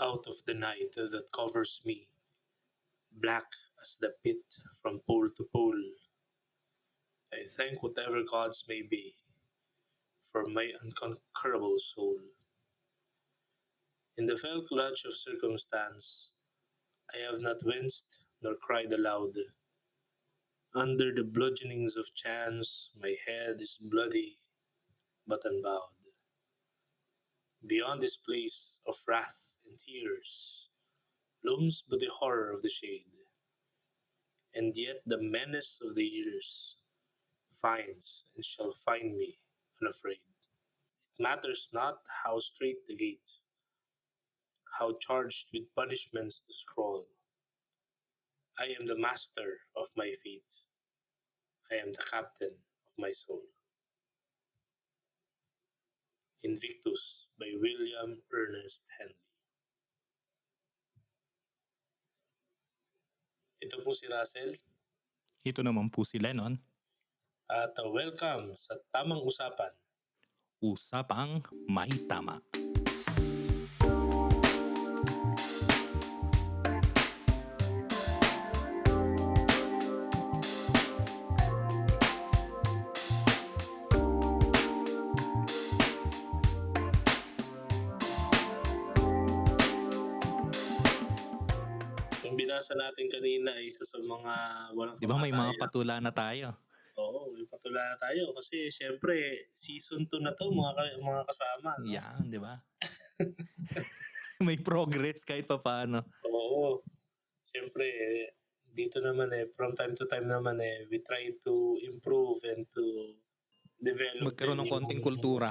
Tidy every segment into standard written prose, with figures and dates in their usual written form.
out of the night that covers me, black as the pit from pole to pole. I thank whatever gods may be for my unconquerable soul. In the fell clutch of circumstance, I have not winced nor cried aloud. Under the bludgeonings of chance, my head is bloody but unbowed. Beyond this place of wrath and tears looms but the horror of the shade, and yet the menace of the years finds and shall find me unafraid. It matters not how strait the gate, how charged with punishments the scroll. I am the master of my fate. I am the captain of my soul. Invictus by William Ernest Henley. Ito po si Russell Ito naman po si Lennon. at welcome sa Tamang Usapan. Usapang may tama. Yung binasa natin kanina ay isa sa mga walang Di ba may mga kamatayan. patula na tayo? Oo, may patula na tayo kasi syempre season 2 na to mga kasama. No? Yan, di ba? May progress kahit pa paano. Oo, syempre dito naman from time to time naman we try to improve and to develop Magkaroon ng din konting kultura.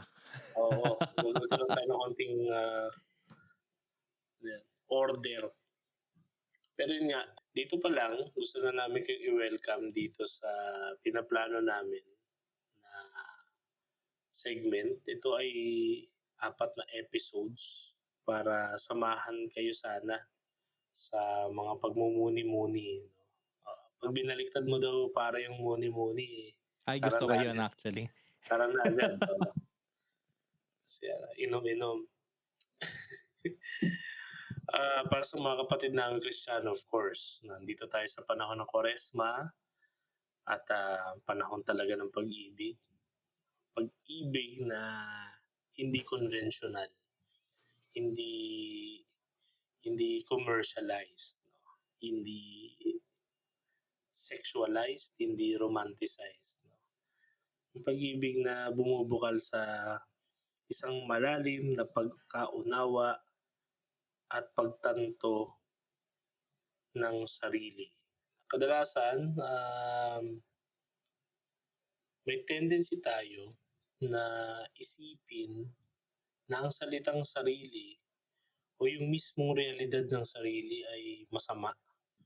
Oo, magkaroon tayo ng konting order. Pero yun nga, dito pa lang, gusto na namin kayo i-welcome dito sa pinaplano namin na segment. Ito ay 4 na episodes para samahan kayo sana sa mga pagmumuni-muni. No? Pag binaliktad mo daw para yung muni-muni, Ay, gusto ko yun actually. tara na agad. Kasi inom-inom. Para sa mga kapatid namin Kristiyano, of course, nandito tayo sa panahon ng Kwaresma at panahon talaga ng pag-ibig. Pag-ibig na hindi conventional, hindi hindi commercialized, no? Hindi sexualized, hindi romanticized. No? Yung pag-ibig na bumubukal sa isang malalim na pagkaunawa at pagtanto ng sarili. Kadalasan, may tendency tayo na isipin na ang salitang sarili o yung mismong realidad ng sarili ay masama.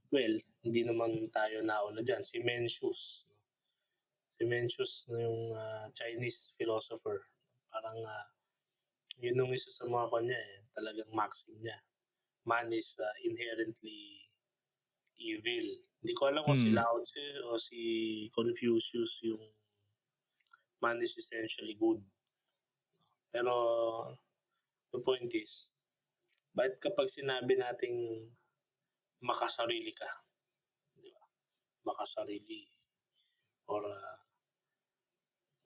Well, hindi naman tayo nauna dyan. Si Mencius. Si Mencius yung Chinese philosopher. Parang yun yung isa sa mga kanya talagang maxim niya. Man is inherently evil. Hindi ko alam kung si Lao Tzu o si Confucius yung man is essentially good. Pero the point is, bakit kapag sinabi nating makasarili ka, di ba? Makasarili. Or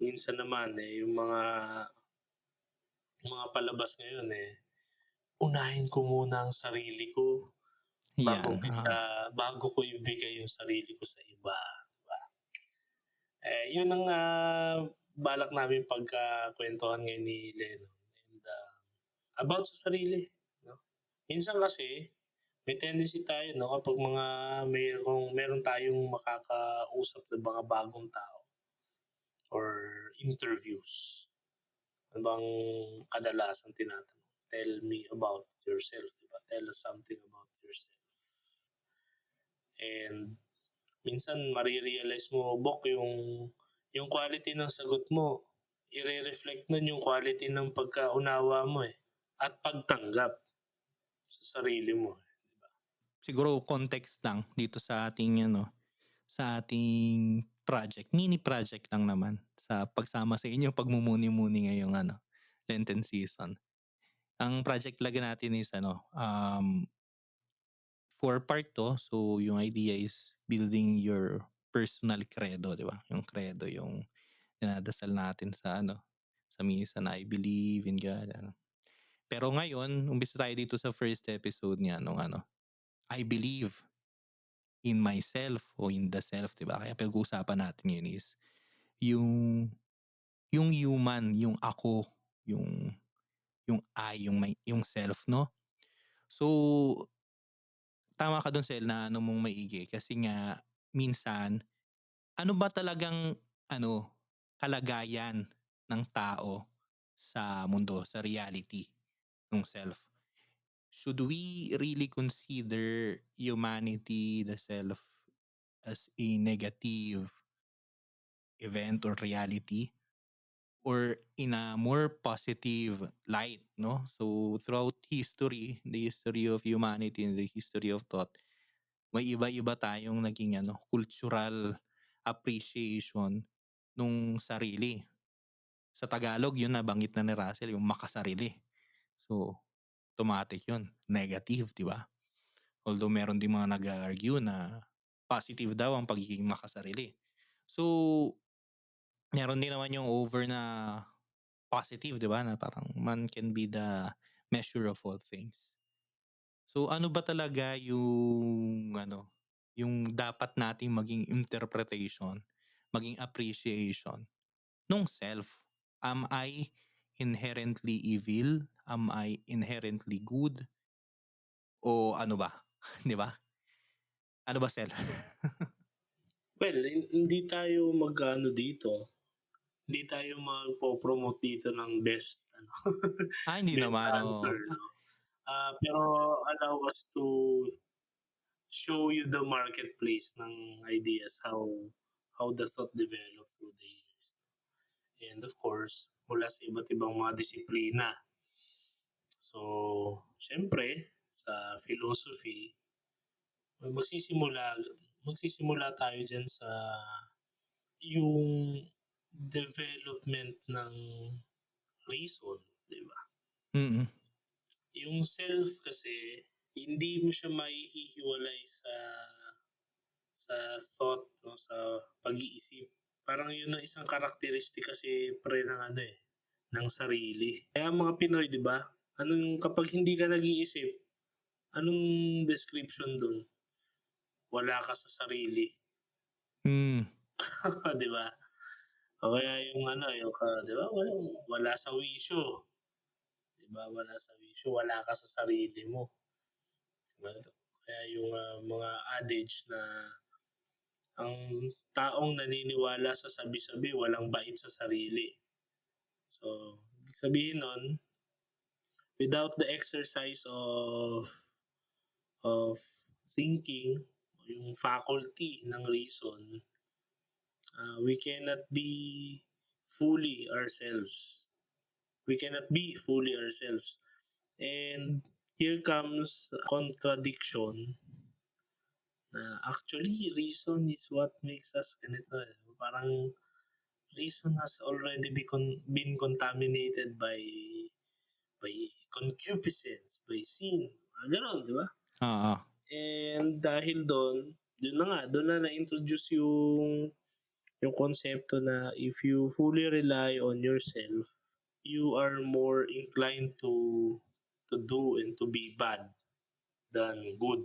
minsan naman yung mga palabas ngayon unahin ko muna ang sarili ko bago ko ibigay yung sarili ko sa iba. Diba? Yun ang balak namin pagkakwentuhan ngayon ni Lennon. And, about sa sarili. No? Minsan kasi, may tendency tayo, no, kapag meron tayong makakausap na mga bagong tao or interviews, ano bang kadalasan tinatanong? Tell me about yourself, diba? Tell us something about yourself. And minsan marirealize mo, Bok, yung quality ng sagot mo, i-reflect nun yung quality ng pagkaunawa mo at pagtanggap sa sarili mo. Diba? Siguro context lang dito sa ating sa ating project. Mini project lang naman sa pagsama sa inyo pagmumuni-muni ngayong Lenten season. Ang project talaga natin is ano, 4-part 'to. So, yung idea is building your personal credo, 'di ba? Yung credo, yung dinadasal natin sa ano, sa misa na, "I believe in God," ano. Pero ngayon, umpisa tayo dito sa first episode niya nung ano, "I believe in myself" o in the self, 'di ba? Kaya pinag-uusapan natin ngayon is yung yung human, yung ako, yung yung may yung self, 'no? So, tama ka dun Sel na ano mong maigi kasi nga minsan, ano ba talagang ano, kalagayan ng tao sa mundo, sa reality ng self? Should we really consider humanity, the self, as a negative event or reality? Or in a more positive light, no? So throughout history, the history of humanity and the history of thought, may iba-iba tayong naging ano, cultural appreciation nung sarili. Sa Tagalog, yun nabanggit na ni Russell, yung makasarili. So, automatic yun, negative, di ba? Although meron din mga nag-argue na positive daw ang pagiging makasarili. So, meron din naman yung over na positive, 'di ba, na parang man can be the measure of all things. So ano ba talaga yung ano, yung dapat nating maging interpretation, maging appreciation nung self? Am I inherently evil? Am I inherently good? O ano ba, 'di ba? Ano ba Sel? Well, hindi tayo mag-aano dito, hindi tayo magpo-promote dito ng best ano, Hindi best naman, answer oo. 'no. Pero allow us to show you the marketplace ng ideas, how the thought developed through the years. And of course, mula sa iba't ibang mga disiplina. So, siyempre sa philosophy, magsisimula magsisimula tayo diyan sa yung development ng reason, 'di ba? Mm. Yung self kasi hindi mo siya mahihiwalay sa thought 'no, sa pag-iisip. Parang yun ang isang karakteristik kasi pre ng ano, eh, ng sarili. Kaya ang mga Pinoy 'di ba, anong kapag hindi ka nag-iisip, anong description dun? Wala ka sa sarili, Hmm. 'di ba? O kaya yung ano, yung 'di ba, wala sa wisyo, 'di ba? Wala sa wisyo, wala ka sa sarili mo, 'di ba? Kaya yung, mga adage na ang taong naniniwala sa sabi-sabi walang bait sa sarili. So, ibig sabihin nun, without the exercise of thinking, yung faculty ng reason, we cannot be fully ourselves. We cannot be fully ourselves. And here comes contradiction na actually reason is what makes us ganito, eh. Parang reason has already been contaminated by concupiscence, by sin, mga gano'n, 'di ba? Oo. And dahil do'n, do'n na na-introduce yung konsepto na if you fully rely on yourself, you are more inclined to do and to be bad than good,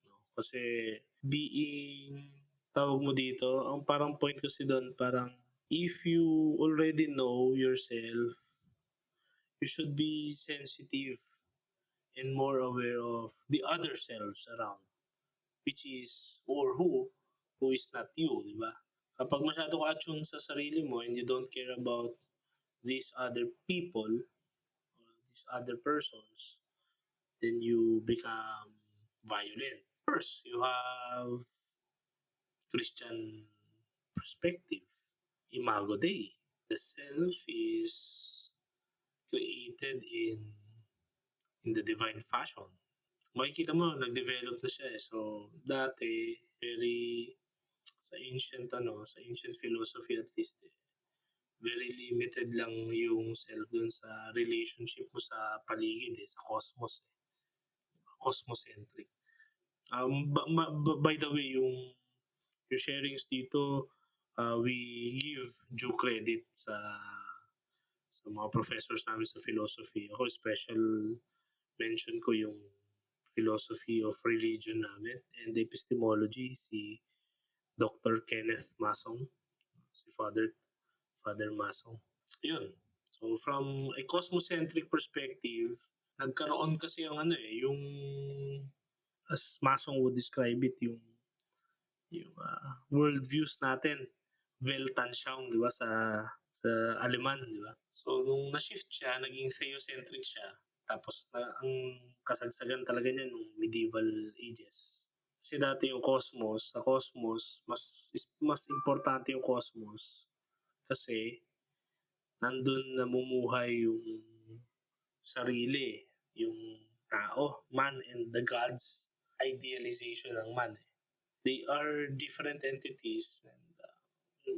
'no? Kasi being tawag mo dito, ang parang point kasi do'n parang if you already know yourself, you should be sensitive and more aware of the other selves around, which is or who is not you, di ba? Kapag masyado ka attune sa sarili mo and you don't care about these other people or these other persons, then you become violent. First, you have Christian perspective, Imago Dei. The self is created in the divine fashion. Makikita mo nag-develop na siya, eh. So, dati very sa ancient philosophy at least, eh, very limited lang yung self dun sa relationship mo sa paligid, eh, sa cosmos, eh, cosmocentric. By the way, yung sharings dito, we give due credit sa mga professors namin sa philosophy. Ako special mention ko yung philosophy of religion namin and epistemology, si Dr. Kenneth Masong, si Father Masong. Yun. So from a cosmocentric perspective, nagkaroon kasi yung ano eh, yung as Masong would describe it, yung worldviews natin, Weltanschauung, 'di ba, sa Aleman, 'di ba? So nung na-shift siya, naging theocentric siya. Tapos ang kasagsagan talaga niya nung medieval ages. Kasi dati yung cosmos, sa cosmos, mas importante yung cosmos kasi nandun namumuhay yung sarili, yung tao, man and the gods, idealization ng man. They are different entities and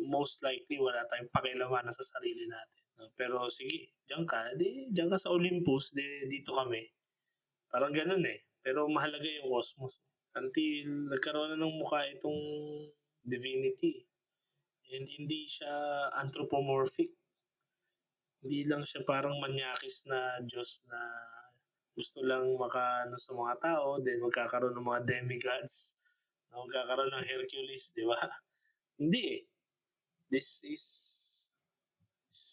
most likely wala tayong pakialamanan sa sarili natin. No? Pero sige, diyan ka sa Olympus, dito kami. Parang ganun eh. Pero mahalaga yung cosmos. Until nagkaroon na ng mukha itong divinity. And hindi siya anthropomorphic. Hindi lang siya parang manyakis na Diyos na gusto lang makaano sa mga tao, then magkakaroon ng mga demigods, magkakaroon ng Hercules, di ba? Hindi eh. This is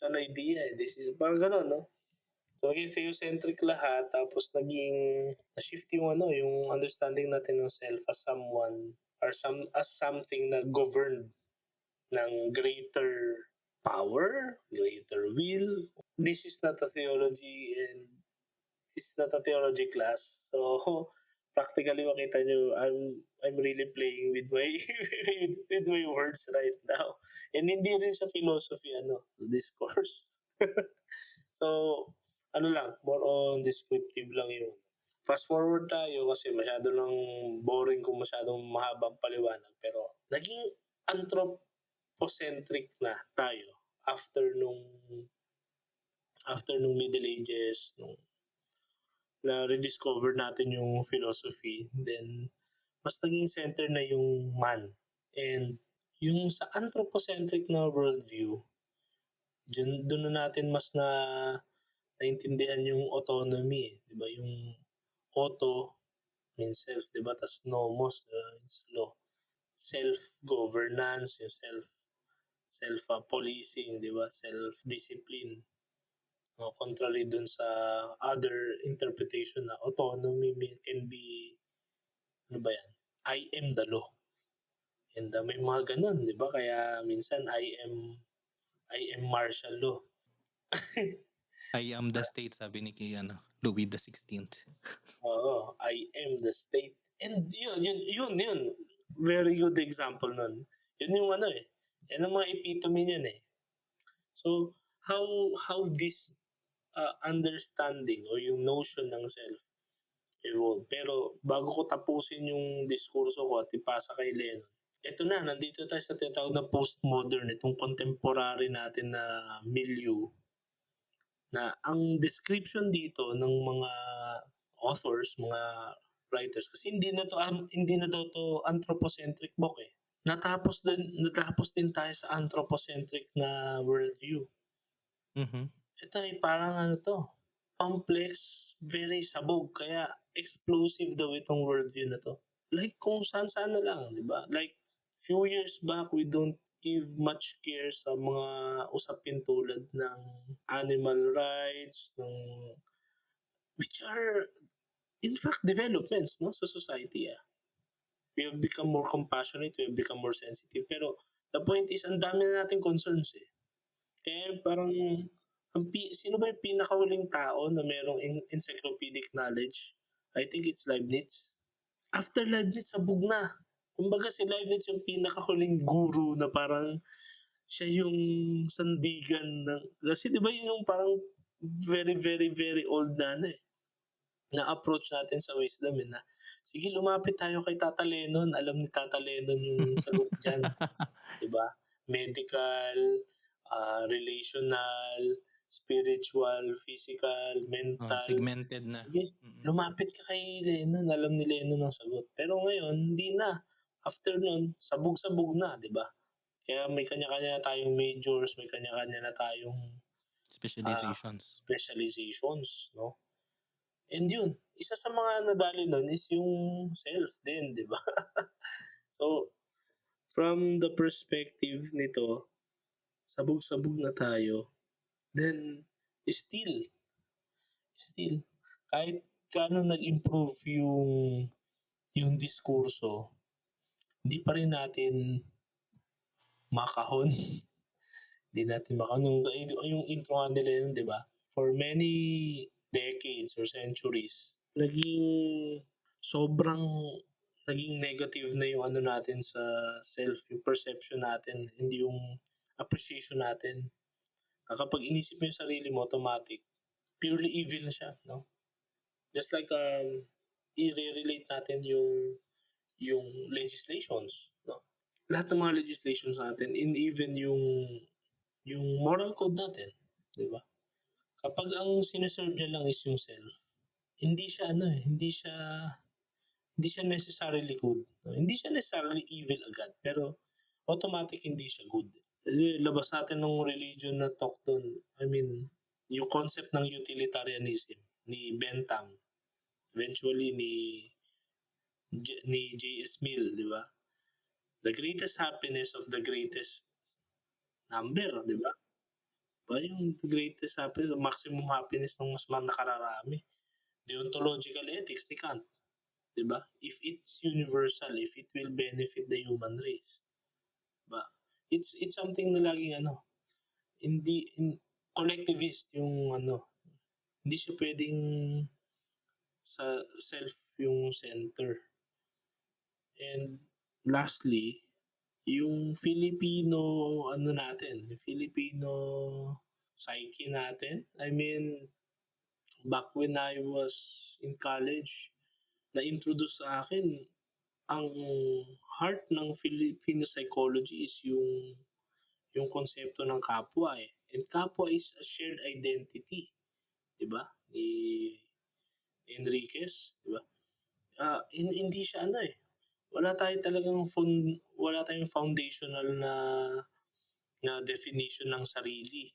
an idea eh. This is parang gano'n, no? So, naging theocentric lahat, tapos naging na-shift yung ano, yung understanding natin ng self as someone or as something na governed ng greater power, greater will. This is not a theology and this is not a theology class. So, practically makita nyo, I'm really playing with my with my words right now. And hindi rin siya philosophy discourse. So, ano lang, more on descriptive lang yun. Fast forward tayo kasi masyado lang boring kung masyadong mahabang paliwanag. Pero naging anthropocentric na tayo after nung Middle Ages, nung na-rediscover natin yung philosophy, then mas naging center na yung man. And yung sa anthropocentric na worldview, doon na natin mas naintindihan yung autonomy, eh, 'di ba? Yung auto means self, 'di ba? Tas nomos, is law. Self-governance, yung self policing, 'di ba? Self-discipline. No, contrary dun sa other interpretation na autonomy can be, ano ba yan? I am the law. And may mga ganun, 'di ba? Kaya minsan I am martial law. I am the state, sabi ni kay Louis XVI. Oo, I am the state. And yun, very good example nun. Yun yung ano eh, yan ang mga epitome niyan eh. So, how this understanding o yung notion ng self evolve. Pero bago ko tapusin yung diskurso ko at ipasa kay Lennon, eto na, nandito tayo sa tinatawag na postmodern, itong contemporary natin na milieu, na ang description dito ng mga authors, mga writers, kasi hindi na daw to anthropocentric book eh. Natapos din tayo sa anthropocentric na worldview. Mhm. Ito ay parang ano to, complex, very sabog, kaya explosive daw itong worldview na to. Like kung saan-saan na lang, di ba? Like few years back, we don't give much care sa mga usapin tulad ng animal rights, which are in fact developments no sa society. We have become more compassionate, we have become more sensitive, pero the point is ang dami na nating concerns eh. Kaya parang sino ba yung pinakahuling tao na merong encyclopedic knowledge? I think it's Leibniz. After Leibniz, sabog na. Kumbaga si Leibniz yung pinakahuling guru na parang siya yung sandigan ng, kasi 'di ba yun yung parang very, very, very old na ano, eh, na approach natin sa wisdom, eh, na sige lumapit tayo kay Tata Lennon, alam ni Tata Lennon yung sagot diyan, 'di ba? Medical, relational, spiritual, physical, mental. Segmented na. Sige, lumapit ka kay Lennon, alam ni Lennon ang sagot. Pero ngayon hindi na, after nun sabog-sabog na, 'di ba? Kaya may kanya-kanya na tayong majors, may kanya-kanya na tayong, Specializations. specializations 'no. And yun, isa sa mga nadali nun is yung self din, 'di ba? So, from the perspective nito, sabog-sabog na tayo, then still still kahit gaano nag-improve yung diskurso, hindi pa rin natin makahon. Hindi natin makahon yung intro nga nila yun, 'di ba? For many decades or centuries, sobrang naging negative na yung ano natin sa self, yung perception natin, hindi yung appreciation natin. Kapag inisip mo yung sarili mo, automatic, purely evil na siya, no? Just like, i-re-relate natin yung legislations, no? Lahat ng mga legislations natin and even yung moral code natin, 'di ba? Kapag ang sine-serve niya lang is yung self, hindi siya ano, hindi siya necessarily good, no? Hindi siya necessarily evil agad, pero automatic hindi siya good. Labas natin nung religion na talk dun, I mean, yung concept ng utilitarianism ni Bentham, eventually ni J.S. Mill, 'di ba? The greatest happiness of the greatest number, 'di ba? Ba yung greatest happiness, maximum happiness ng mas nakararami. Deontological ethics ni Kant, 'di ba? If it's universal, if it will benefit the human race, 'di ba? It's something na laging ano, hindi collectivist yung ano, hindi siya pwedeng sa self yung center. And lastly, yung Filipino ano natin, yung Filipino psyche natin. I mean, back when I was in college, na-introduce sa akin ang heart ng Filipino psychology is yung konsepto ng kapwa, eh. And kapwa is a shared identity, 'di ba? Ni Enriquez, 'di ba? Hindi siya ano, eh, wala tayong foundational na definition ng sarili.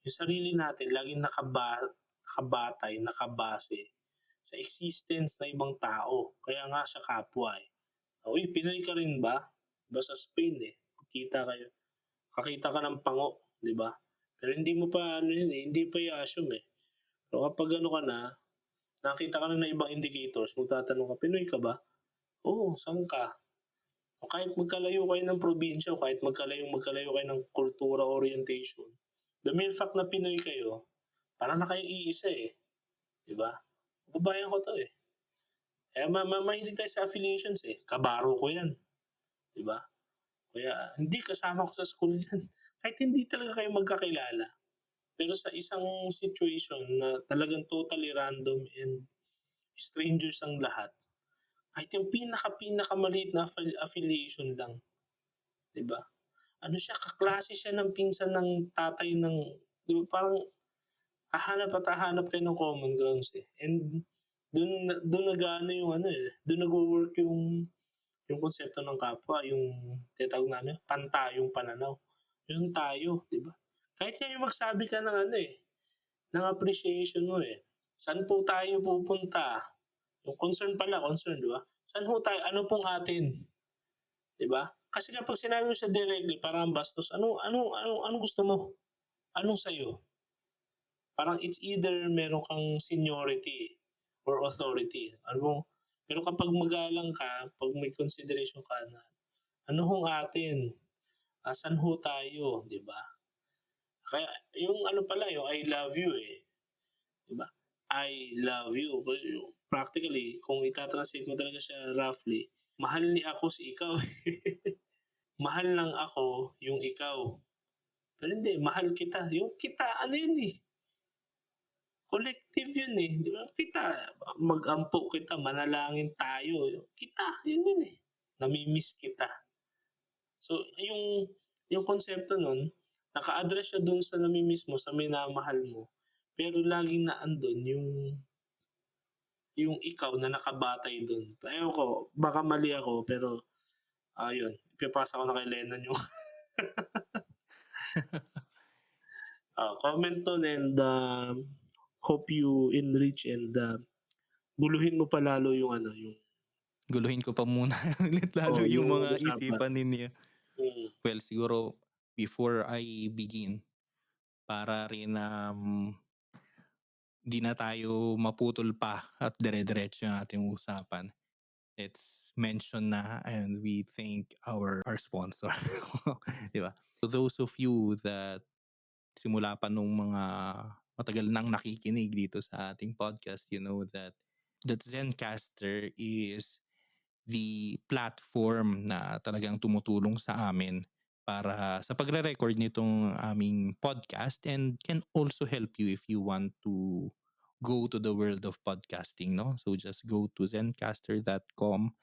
Yung sarili natin laging nakabatay, nakabase sa existence ng ibang tao. Kaya nga siya kapwa, eh. Uy, Pinoy ka rin ba? 'Di ba sa Spain, eh, kakita ka ng pango, 'di ba? Pero hindi mo pa ano yun, eh, hindi pa i-assume, eh. Pero kapag ano ka na, nakita ka na ng ibang indicators, magtatanong ka, "Pinoy ka ba?" "Oo, saan ka?" O kahit magkalayo kayo ng probinsya o kahit magkalayo kayo ng kultura, orientation, the mere fact na Pinoy kayo, parang na kayong iisa, eh, 'di ba? Kababayan ko 'to, eh. Kaya mahilig tayo sa affiliations, eh, kabaro ko 'yan, 'di ba? Kaya hindi, kasama ko sa school 'yan. Kahit hindi talaga kayo magkakilala, pero sa isang situation na talagang totally random and strangers ang lahat, kahit yung pinakamaliit na affiliation lang, 'di ba? Ano siya, kaklase siya ng pinsan ng tatay ng, 'di ba, parang hahanap at hahanap kayo ng common grounds, eh. And dun nag-aano yung ano, eh, dun nagwo-work yung konsepto ng kapwa, yung tinatawag na ano, pantayong pananaw. Yun tayo, 'di ba? Kahit ngayon magsabi ka ng ano, eh, ng appreciation mo, eh. Saan po tayo pupunta? Yung concern, 'di ba? Saan ho tayo, ano pong atin, 'di ba? Kasi kapag sinabi mo siya directly parang ang bastos, anong gusto mo? Anong sa'yo? Parang it's either meron kang seniority or authority. Pero kapag magalang ka, 'pag may consideration ka na, ano hong atin? Saan ho tayo, 'di ba? Kaya yung ano pala, yung I love you, eh, 'di ba? I love you, practically kung ita-translate mo talaga siya roughly, mahal ni ako si ikaw, eh. Mahal lang ako yung ikaw. Pero hindi, mahal kita. Yung kita ano yun, eh, collective yun, eh, 'di ba? Kita, mag-ampo kita, manalangin tayo, kita, yun, eh. Nami-miss kita. So yung konsepto nun, Naka-address siya dun sa nami-miss mo, sa minamahal mo, pero laging na andun yung ikaw na nakabatay dun. Ewan ko, baka mali ako pero, yun, ipapasa ko na kay Lennon yung comment nun and, hope you enrich and, guluhin mo pa lalo yung ano, yung Guluhin ko pa muna ulit lalo yung yung mga usapan. isipan ninyo. Mm, Well, siguro before I begin, para rin, 'di na tayo maputol pa at dire-diretso yung ating usapan. Let's mention na and we thank our sponsor, 'di ba? To those of you that simula pa nung mga matagal nang nakikinig dito sa ating podcast, you know that Zencaster is the platform na talagang tumutulong sa amin para sa pagre-record nitong aming podcast and can also help you if you want to go to the world of podcasting, no? So just go to zencaster.com.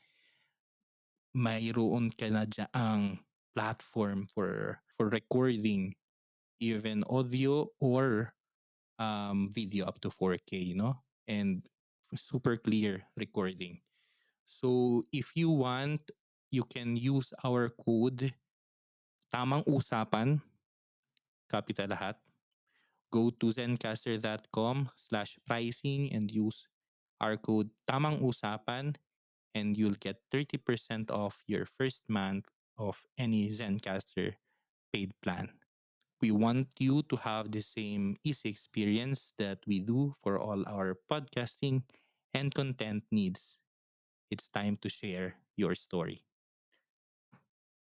Mayroon ka na diyaang platform for recording even audio or video up to 4K, no? And super clear recording. So if you want, you can use our code Tamang Usapan, capital lahat. Go to zencaster.com/pricing and use our code Tamang Usapan and you'll get 30% off your first month of any Zencaster paid plan. We want you to have the same easy experience that we do for all our podcasting and content needs. It's time to share your story.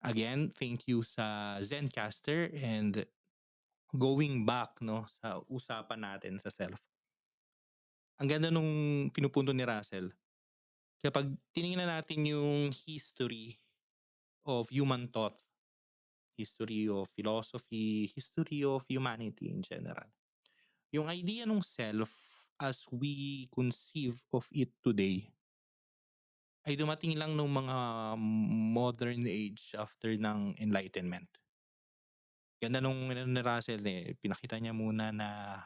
Again, thank you sa Zencaster and going back no sa usapan natin sa self. Ang ganda nung pinupunto ni Russell. Kapag tiningnan natin yung history of human thought, history of philosophy, history of humanity in general. Yung idea ng self as we conceive of it today ay dumating lang nung mga modern age after ng enlightenment. Ganda nung ano ni Russell eh, pinakita niya muna na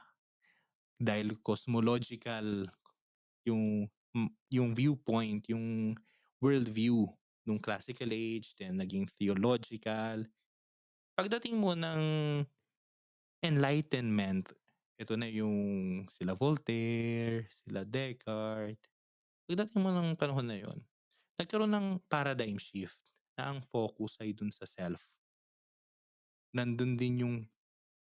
dahil cosmological yung yung viewpoint, yung worldview nung classical age, then naging theological. Pagdating mo ng enlightenment, ito na yung sila Voltaire, sila Descartes. Pagdating mo ng panahon na yun, nagkaroon ng paradigm shift na ang focus ay dun sa self. Nandun din yung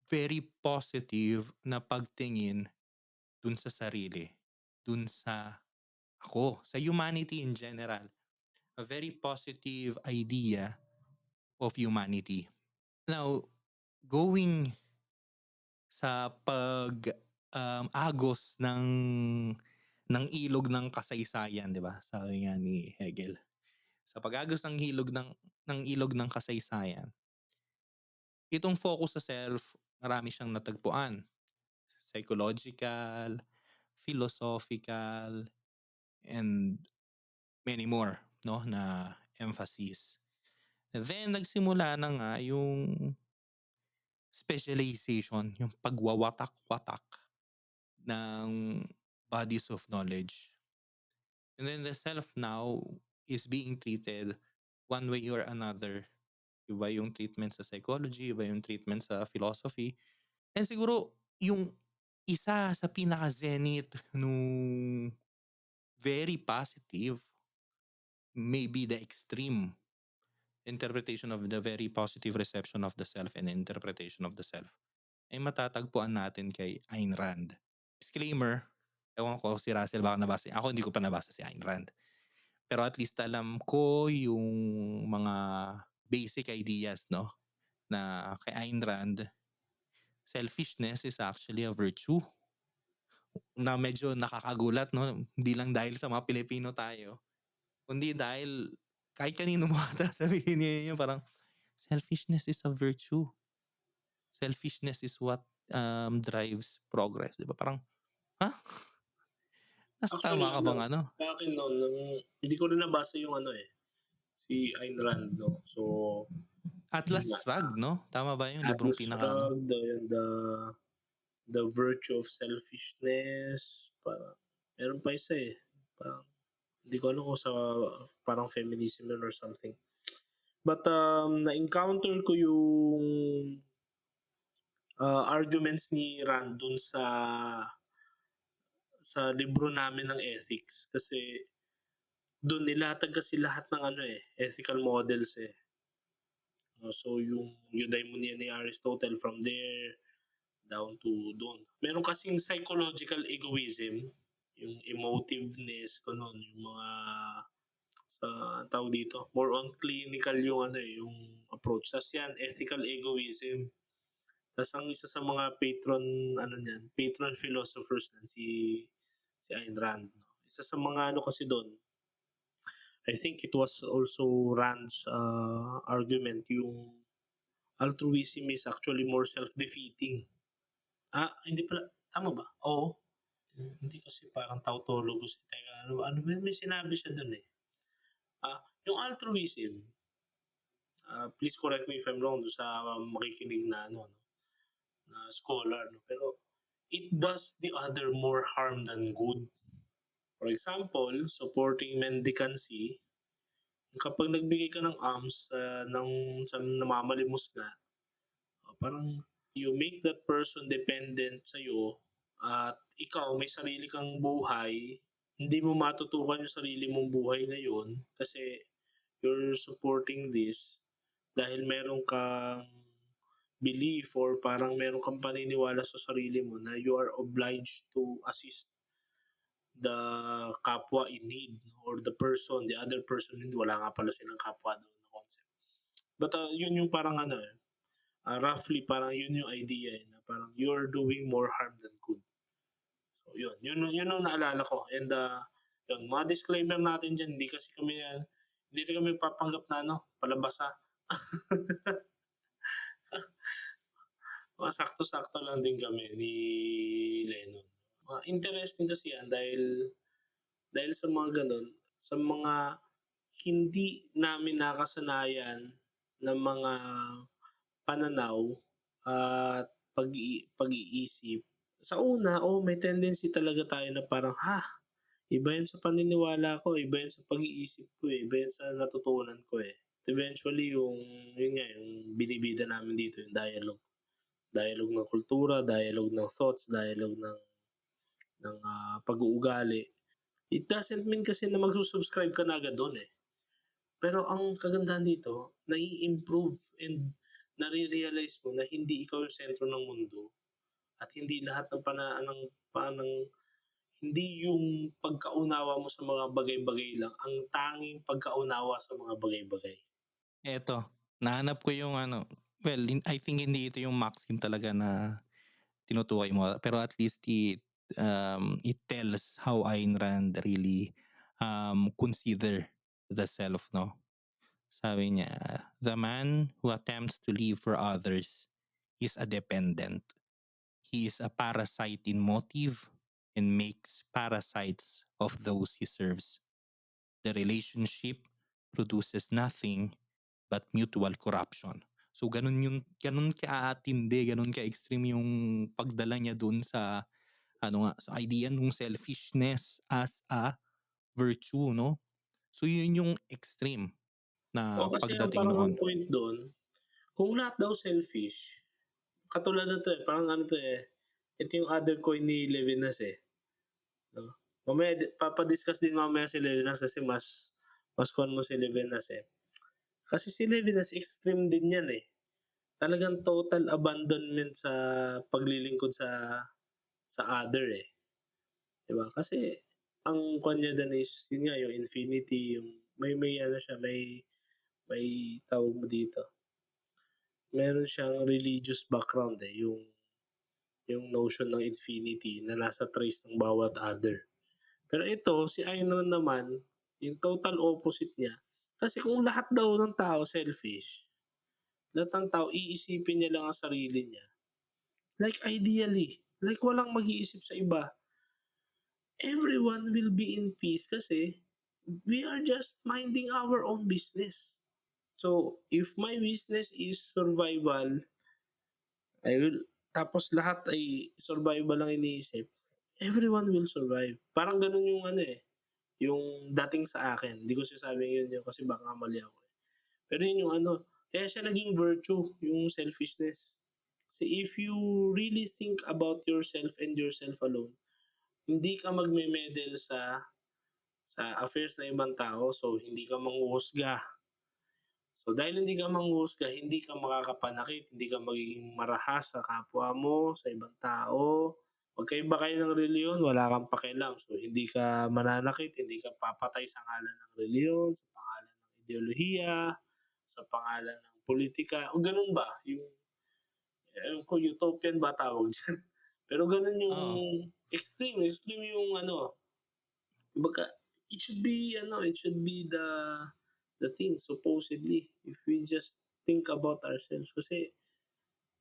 very positive na pagtingin dun sa sarili, dun sa ako, sa humanity in general. A very positive idea of humanity. Now, going sa agos ng ilog ng kasaysayan, 'di ba? Sabi nga ni Hegel. Sa pag-agos ng ilog ng kasaysayan, itong focus sa self, marami siyang natagpuan. Psychological, philosophical, and many more, no, na emphasis. Then nagsimula na nga yung specialization, yung pagwawatak-watak ng bodies of knowledge. And then the self now is being treated one way or another. Iba yung treatment sa psychology, iba yung treatment sa philosophy. And siguro yung isa sa pinaka-zenith nung very positive, maybe the extreme interpretation of the very positive reception of the self and interpretation of the self ay matatagpuan natin kay Ayn Rand. Disclaimer, ewan ko si Russell baka nabasa ako hindi ko pa nabasa si Ayn Rand. Pero at least alam ko yung mga basic ideas, no, na kay Ayn Rand, selfishness is actually a virtue na medyo nakakagulat, no, hindi lang dahil sa mga Pilipino tayo, kundi dahil kahit kanino mo ata sabihin niya yun parang selfishness is a virtue. Selfishness is what drives progress, 'di ba? Parang, ha? Nasa actually tama ka ano, bang ano? sa'kin nun nung hindi ko rin nabasa yung ano, eh, si Ayn Rand 'no. So, Yun Atlas nga, Shrugged 'no, tama ba yung librong Atlas pinakaano? Shrugged, the Virtue of Selfishness, parang meron pa isa, eh, parang hindi ko alam kung sa parang feminism yun or something. But, na-encounter ko yung, arguments ni Rand dun sa libro namin ng ethics kasi dun nilatag kasi lahat ng ano, eh, ethical models, eh. So yung eudaimonia ni Aristotle from there down to dun. Meron kasing psychological egoism, yung emotiveness, gano'n, yung mga anong tawag dito, more on clinical yung ano, eh, yung approach. Tas yan, ethical egoism. Tas ang isa sa mga ano niyan, patron philosophers niyan si Ayn Rand 'no. Isa sa mga ano kasi dun, I think it was also Rand's, argument yung altruism is actually more self-defeating. Hindi pala, tama ba? Oo. Hindi kasi parang tautologous, teka ano ba may sinabi siya dun, eh. Yung altruism, please correct me if I'm wrong dun sa makikinig na ano 'no, na scholar 'no, pero it does the other more harm than good. For example, supporting mendicancy, kapag nagbigay ka ng alms, sa namamalimos nga, parang you make that person dependent sa'yo at ikaw may sarili kang buhay, hindi mo matutukan yung sarili mong buhay ngayon kasi you're supporting this dahil meron kang belief or parang meron kang paniniwala sa sarili mo na you are obliged to assist the kapwa in need or the other person, hindi wala nga pala silang kapwa doon na concept. But, yun yung parang ano, eh, roughly parang yun yung idea, eh, na parang you're doing more harm than good. So yun ang naalala ko and, yun mga disclaimer natin diyan hindi rin kami nagpapanggap na ano, palabas, mga sakto-sakto lang din kami ni Lennon. Interesting kasi yan dahil sa mga gano'n, sa mga hindi namin nakasanayan na mga pananaw at pag-iisip. Sa una, oo, may tendency talaga tayo na parang, iba yan sa paniniwala ko, iba yan sa pag-iisip ko, eh, iba yan sa natutunan ko, eh. Eventually yun nga, yung binibida namin dito yung dialogue. Dialogue ng kultura, dialogue ng thoughts, dialogue ng pag-uugali. It doesn't mean kasi na magsu-subscribe ka na agad dun, eh. Pero ang kagandahan dito, nai-improve and nare-realize mo na hindi ikaw yung sentro ng mundo at hindi lahat ng hindi yung pagkaunawa mo sa mga bagay-bagay lang ang tanging pagkaunawa sa mga bagay-bagay. Eto, nahanap ko yung ano, well, I think hindi ito yung maxim talaga na tinutukoy mo, pero at least it tells how Ayn Rand really, consider the self 'no. Sabi niya, "The man who attempts to live for others is a dependent. He is a parasite in motive and makes parasites of those he serves. The relationship produces nothing but mutual corruption." So ganun kaatindi, ganun ka-extreme yung pagdala niya dun sa ano nga, sa idea nung selfishness as a virtue 'no. So yun yung extreme na Oo, kasi ang pagdating parang ang noon. point dun, kung lahat daw selfish, katulad nito, eh, parang ano 'to, eh, ito yung other coin ni Levinas, eh, 'no? Mamaya papa-discuss din mamaya si Levinas kasi mas kuwan mo si Levinas, eh. Kasi si Levinas extreme din 'yan, eh. Talagang total abandonment sa paglilingkod sa other, eh, 'di ba? Kasi ang kuwan niya do'n is yun nga yung infinity, yung may ano siya, may tawag mo dito, meron siyang religious background, eh, yung notion ng infinity na nasa trace ng bawat other. Pero ito si Ayn Rand naman, yung total opposite niya. Kasi kung lahat daw ng tao selfish, lahat ng tao iisipin niya lang ang sarili niya, like ideally, like walang mag-iisip sa iba, everyone will be in peace kasi we are just minding our own business. So, if my business is survival, I will tapos lahat ay survival lang iniisip, everyone will survive. Parang gano'n yung ano, eh, yung dating sa akin. Hindi ko sinasabing yun yun kasi baka mali ako, eh. Pero yun yung ano, kaya siya naging virtue, yung selfishness. Kasi if you really think about yourself and yourself alone, hindi ka magme-meddle sa affairs ng ibang tao, so hindi ka manghuhusga. So dahil hindi ka manghuhusga, hindi ka makakapanakit, hindi ka magiging marahas sa kapwa mo, sa ibang tao. Magkaiba kayo ng reliyon, wala kang pakialam. So hindi ka mananakit, hindi ka papatay sa ngalan ng reliyon, sa pangalan ng ideolohiya, sa pangalan ng politika, o gano'n ba? Yung, ewan ko, utopian ba tawag diyan? Pero gano'n yung Oo, extreme yung ano, kumbaga it should be the thing supposedly if we just think about ourselves kasi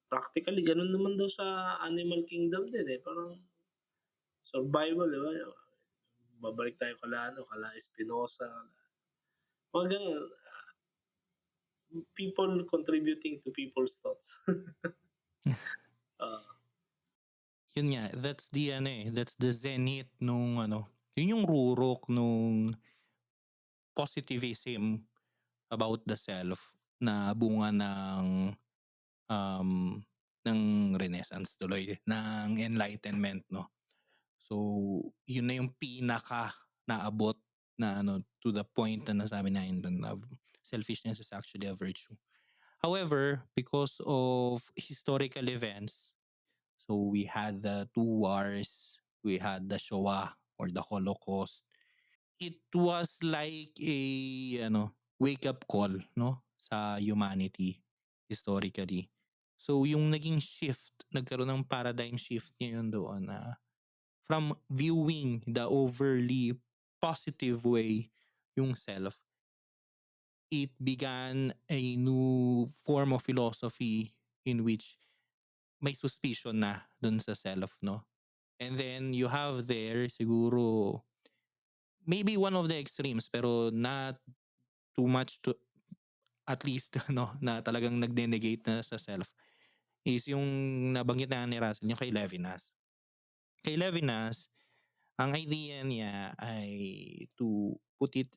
practically gano'n naman daw sa animal kingdom din, eh, parang survival, 'di ba? Babalik tayo kala ano, kala Spinoza, mga gano'n, people contributing to people's thoughts. Oo, yun nga, that's the ano, eh, that's the zenith nung ano, yun yung rurok nung positivism about the self na bunga um, ng Renaissance tuloy, ng Enlightenment 'no. So, yun na yung pinaka naabot na ano, to the point na nasabi natin na selfishness is actually a virtue. However, because of historical events, so we had the two wars, we had the Shoah or the Holocaust. It was like a ano, wake up call 'no sa humanity historically. So yung naging shift, nagkaroon ng paradigm shift ngayon doon na from viewing the overly positive way yung self, it began a new form of philosophy in which may suspicion na dun sa self 'no. And then you have there siguro maybe one of the extremes pero not too much to at least no na talagang nagne-negate na sa self is yung nabanggit na ni Russell yung kay Levinas. Kay Levinas, ang idea niya ay to put it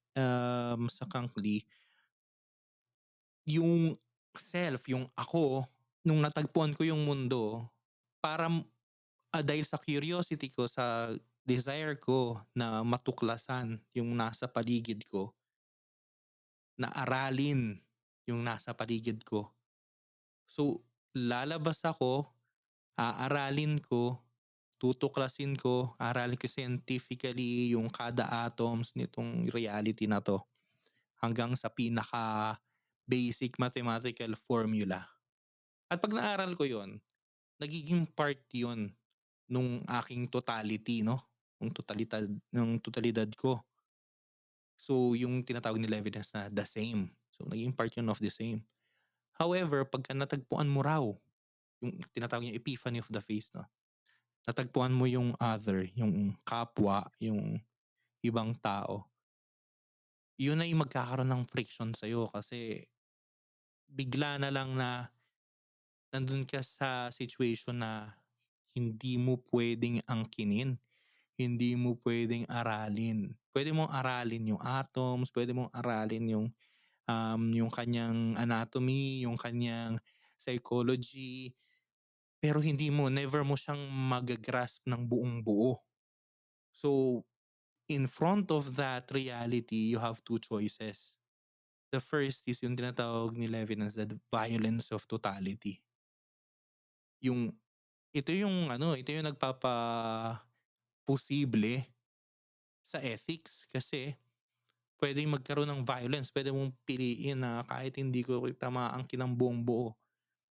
succinctly, yung self, yung ako, nung natagpuan ko yung mundo, para dahil sa curiosity ko, sa desire ko na matuklasan yung nasa paligid ko, na aralin yung nasa paligid ko. So, lalabas ako, aaralin ko, tutuklasin ko, aralin ko scientifically yung kada atoms nitong reality na 'to, hanggang sa pinaka basic mathematical formula. At 'pag naaral ko yon, nagiging part yon nung aking totality 'no, nung totalidad ko. So, yung tinatawag ni Levinas na the same. So, naging part yun of the same. However, pagka natagpuan mo raw yung tinatawag niyang epiphany of the face 'no, natagpuan mo yung other, yung kapwa, yung ibang tao, yun ay magkakaroon ng friction sa'yo kasi bigla na lang na nandun ka sa situation na hindi mo puwedeng angkinin, hindi mo puwedeng aralin. Puwede mong aralin yung atoms, puwede mong aralin yung kanyang anatomy, yung kanyang psychology, pero hindi mo never mo siyang maga-grasp ng buong-buo. So, in front of that reality, you have two choices. The first is yung tinatawag ni Levin as the violence of totality. Yung ito yung ano, ito yung nagpapaposible sa ethics kasi puwedeng magkaroon ng violence, puwede mong piliin na kahit hindi ko kita maangkin ng buong-buo,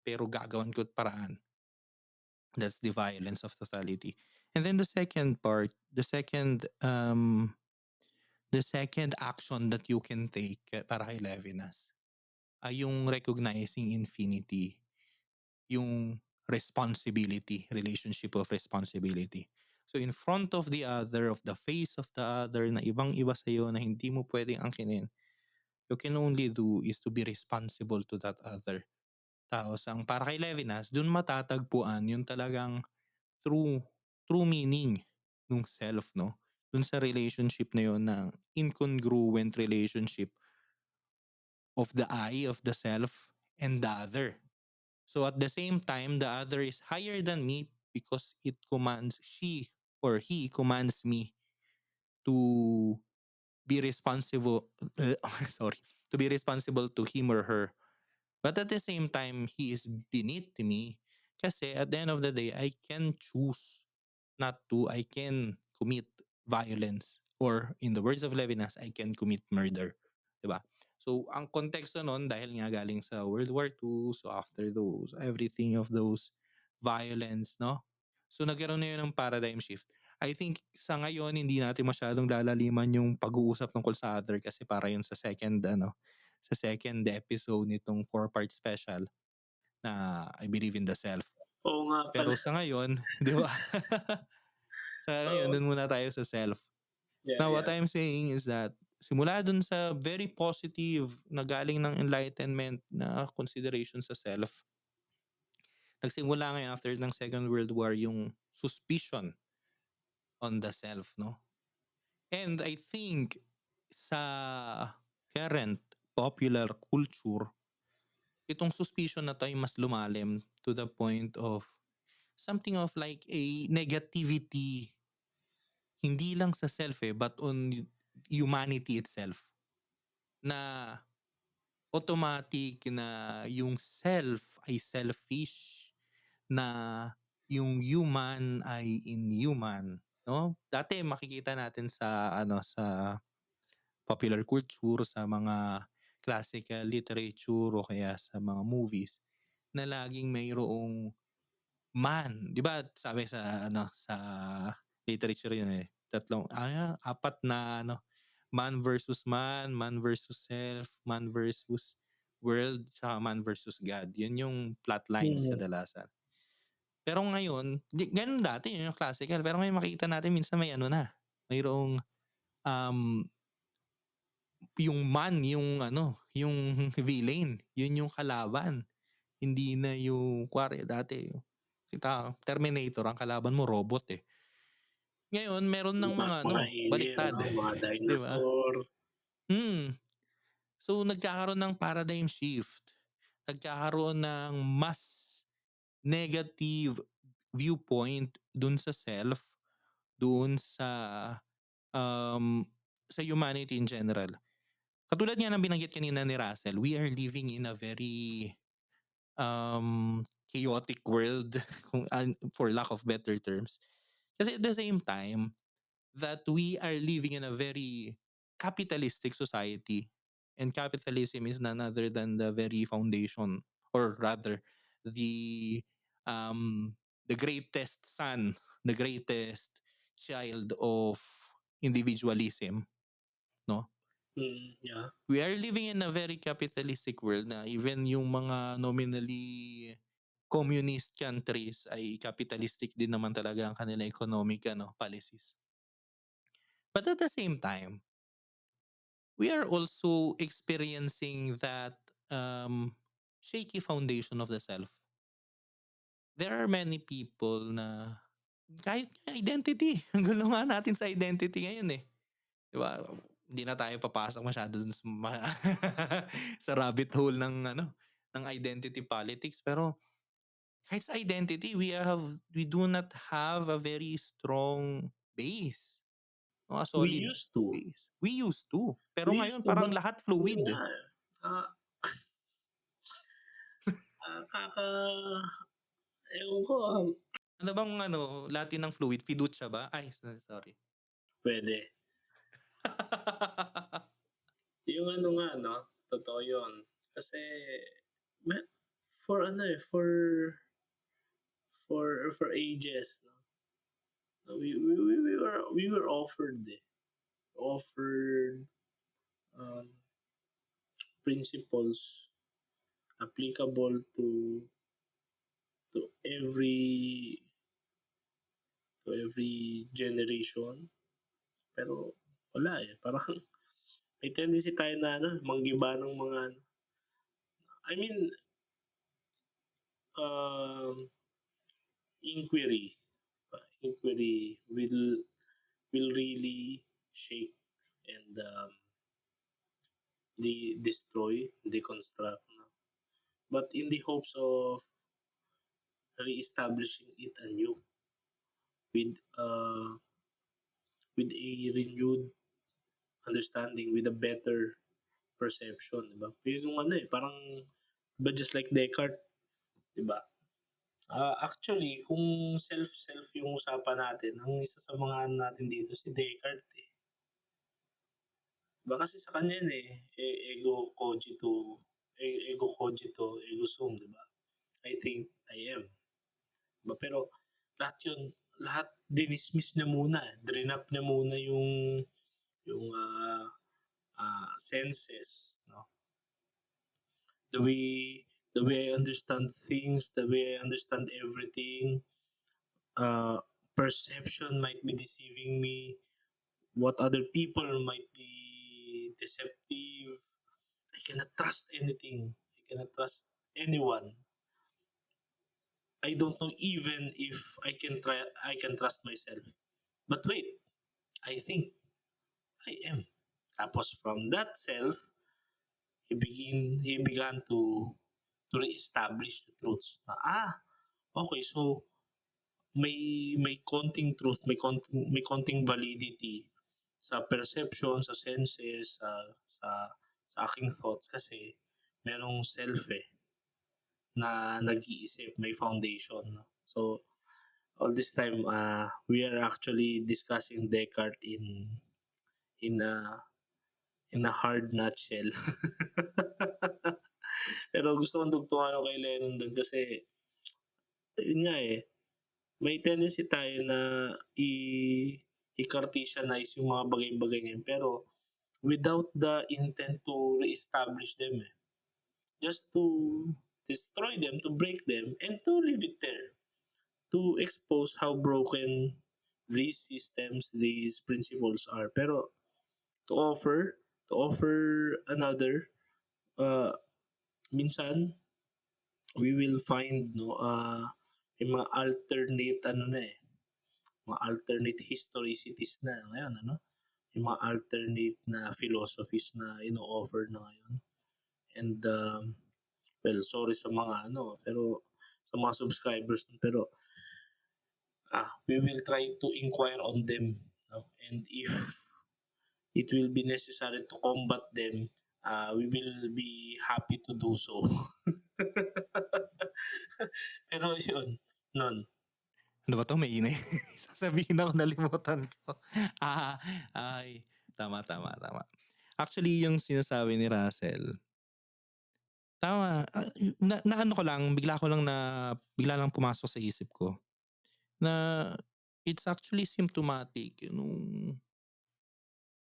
pero gagawan ko't paraan. That's the violence of totality. And then the second part, the second action that you can take para kay Levinas ay yung recognizing infinity, yung responsibility, relationship of responsibility. So in front of the other, of the face of the other na ibang-iba sa'yo na hindi mo puwedeng angkinin, you can only do is to be responsible to that other. Tapos ang para kay Levinas, dun matatagpuan yung talagang true true meaning nung self 'no, dun sa relationship na yun na incongruent relationship of the I, of the self, and the other. So at the same time, the other is higher than me because it commands she or he commands me to be responsible sorry, to be responsible to him or her. But at the same time, he is beneath me kasi at the end of the day, I can choose not to. I can commit violence or in the words of Levinas, I can commit murder. 'Di ba? So, ang konteksto nun dahil nga galing sa World War II, so after those, everything of those violence, no? So, nagkaroon na yun ng paradigm shift. I think sa ngayon, hindi natin masyadong lalaliman yung pag-uusap tungkol sa other kasi para yun sa second episode nitong four-part special na I Believe in the Self. Oo nga Pero pala. sa ngayon, 'di ba? Sa ngayon, Oo, dun muna tayo sa self. yeah, Now, what yeah. I'm saying is that simula dun sa very positive na galing ng enlightenment na consideration sa self, nagsimula ngayon after ng Second World War yung suspicion on the self, no? And I think sa current popular culture, itong suspicion na 'to ay mas lumalim to the point of something of like a negativity, hindi lang sa self but on humanity itself. Na automatic na yung self ay selfish, na yung human ay inhuman, 'no? Dati makikita natin sa sa popular culture, sa mga classical literature o kaya sa mga movies na laging mayroong man, 'di ba sabi sa sa literature yun, apat na man versus man, man versus self, man versus world, tsaka man versus God. Yun yung plot lines Mhm. kadalasan. Pero ngayon, ganun dati yun yung classical, pero ngayon makikita natin minsan may mayroong, um, yung man yung yung villain, yun yung kalaban. Hindi na yung kunwari dati Terminator ang kalaban mo robot, eh. Ngayon meron ng Tapos mga mga alien, baliktad, 'no, mga 'di ba? dinosaur. Hmm. So nagkakaroon ng paradigm shift, nagkakaroon ng mas negative viewpoint dun sa self, dun um, sa humanity in general. Katulad nga ng binanggit kanina ni Russell, we are living in a very chaotic world kung for lack of better terms. Kasi at the same time that we are living in a very capitalistic society, and capitalism is none other than the very foundation, or rather the the greatest son, the greatest child of individualism, no? Yeah. We are living in a very capitalistic world na even yung mga nominally communist countries ay capitalistic din naman talaga ang kanilang economic policies. But at the same time, we are also experiencing that shaky foundation of the self. There are many people na kahit nga identity, ang gulo nga natin sa identity ngayon, eh. 'Di ba? Hindi na tayo papasok masyado dun sa sa rabbit hole ng ng identity politics, pero kahit sa identity, we do not have a very strong base, no, a We solid used to. base. We used to, pero We used ngayon to, parang but lahat yun fluid. nga, ah, kaka ewan ko, Ano bang Latin ng fluid, fiducia ba? Ay, sorry. puwede. Yung ano nga 'no, totoo yun. Kasi me for ano, eh, for ages 'no, we were offered, offered, um, principles applicable to every generation, pero wala, eh, parang may tendency tayo na ano, manggiba ng mga ano, I mean, um, inquiry, inquiry will really shake and, destroy, deconstruct, no? But in the hopes of reestablishing it anew with, with a renewed understanding, with a better perception, 'di ba? Yun yung ano, eh, parang 'di ba just like Descartes, 'di ba? Actually kung self yung usapan natin, ang isa sa mga ano natin dito si Descartes, eh. 'Di ba kasi sa kanya yun, eh, ego cogito ergo sum, 'di ba? I think I am, 'di ba? Pero lahat yun, lahat dinismiss niya muna, eh, drenap niya muna yung, senses, 'no? The way the way I understand things, the way I understand everything, uh, perception might be deceiving me, what other people might be deceptive. I cannot trust anything. I cannot trust anyone. I don't know even if I can trust myself. But wait, I think I am. Tapos from that self, he began to reestablish the truths. Na, okay, so may konting truth, may konting validity sa perception, sa senses, sa aking thoughts kasi merong self, eh, na nag-iisip, may foundation, 'no. So, all this time, we are actually discussing Descartes in a in a hard nutshell. Pero gusto kong dugtungan ako kay Lennon dun kasi yun nga, eh, may tendency tayo na i i-Cartesianize yung mga bagay-bagay ngayon pero without the intent to reestablish them, eh. Just to destroy them, to break them, and to leave it there. To expose how broken these systems, these principles are. Pero to offer, to offer another, uh, minsan we will find, no, yung mga alternate ano na, eh, mga alternate historicities na ngayon, ano? Yung mga alternate na philosophies na ino-offer na ngayon. And, well, sorry sa mga ano, pero sa mga subscribers, pero we will try to inquire on them, no? And if it will be necessary to combat them, we will be happy to do so. Pero yun, nun. Ano ba 'to, maingay. Sasabihin ako nalimutan ko. Ah, ay, tama, tama, tama. Actually yung sinasabi ni Russell, tama, naano ko lang, bigla lang pumasok sa isip ko na it's actually symptomatic nung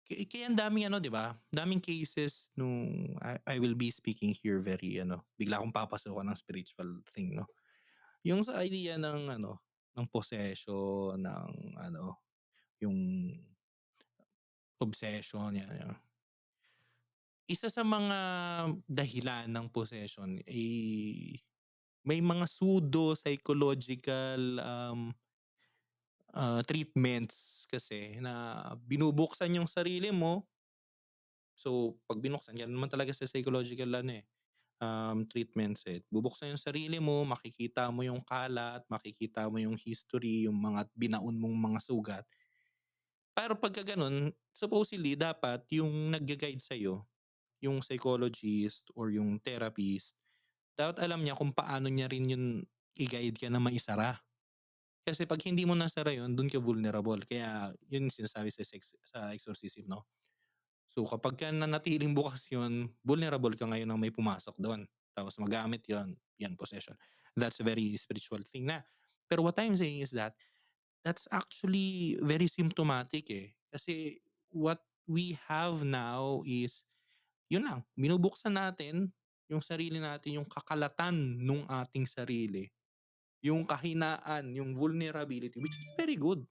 kaya ang daming ano 'di ba, daming cases nung I will be speaking here very ano, bigla akong papasukan ng spiritual thing 'no. Yung sa idea ng ano, ng possession, ng ano, yung obsession, yan. Isa sa mga dahilan ng possession, may mga pseudo-psychological, treatments kasi na binubuksan yung sarili mo. So, 'pag binuksan yan naman talaga sa psychological ano, eh, treatments, eh. Bubuksan yung sarili mo, makikita mo yung kalat, makikita mo yung history, yung mga binaon mong mga sugat. Pero pagka gano'n, supposedly dapat yung nagga-guide sa'yo, yung psychologist or yung therapist, dapat alam niya kung paano niya rin yun i-guide ka na maisara. Kasi 'pag hindi mo nasara yun, dun ka vulnerable. Kaya yun yung sinasabi sa exorcism 'no. So kapagka nanatiling bukas yun, vulnerable ka ngayon ng may pumasok dun. Tapos magamit yun, yan possession. That's a very spiritual thing na. Pero what I'm saying is that that's actually very symptomatic, eh. Kasi what we have now is, yun lang, binubuksan natin yung sarili natin, yung kakalatan nung ating sarili, yung kahinaan, yung vulnerability, which is very good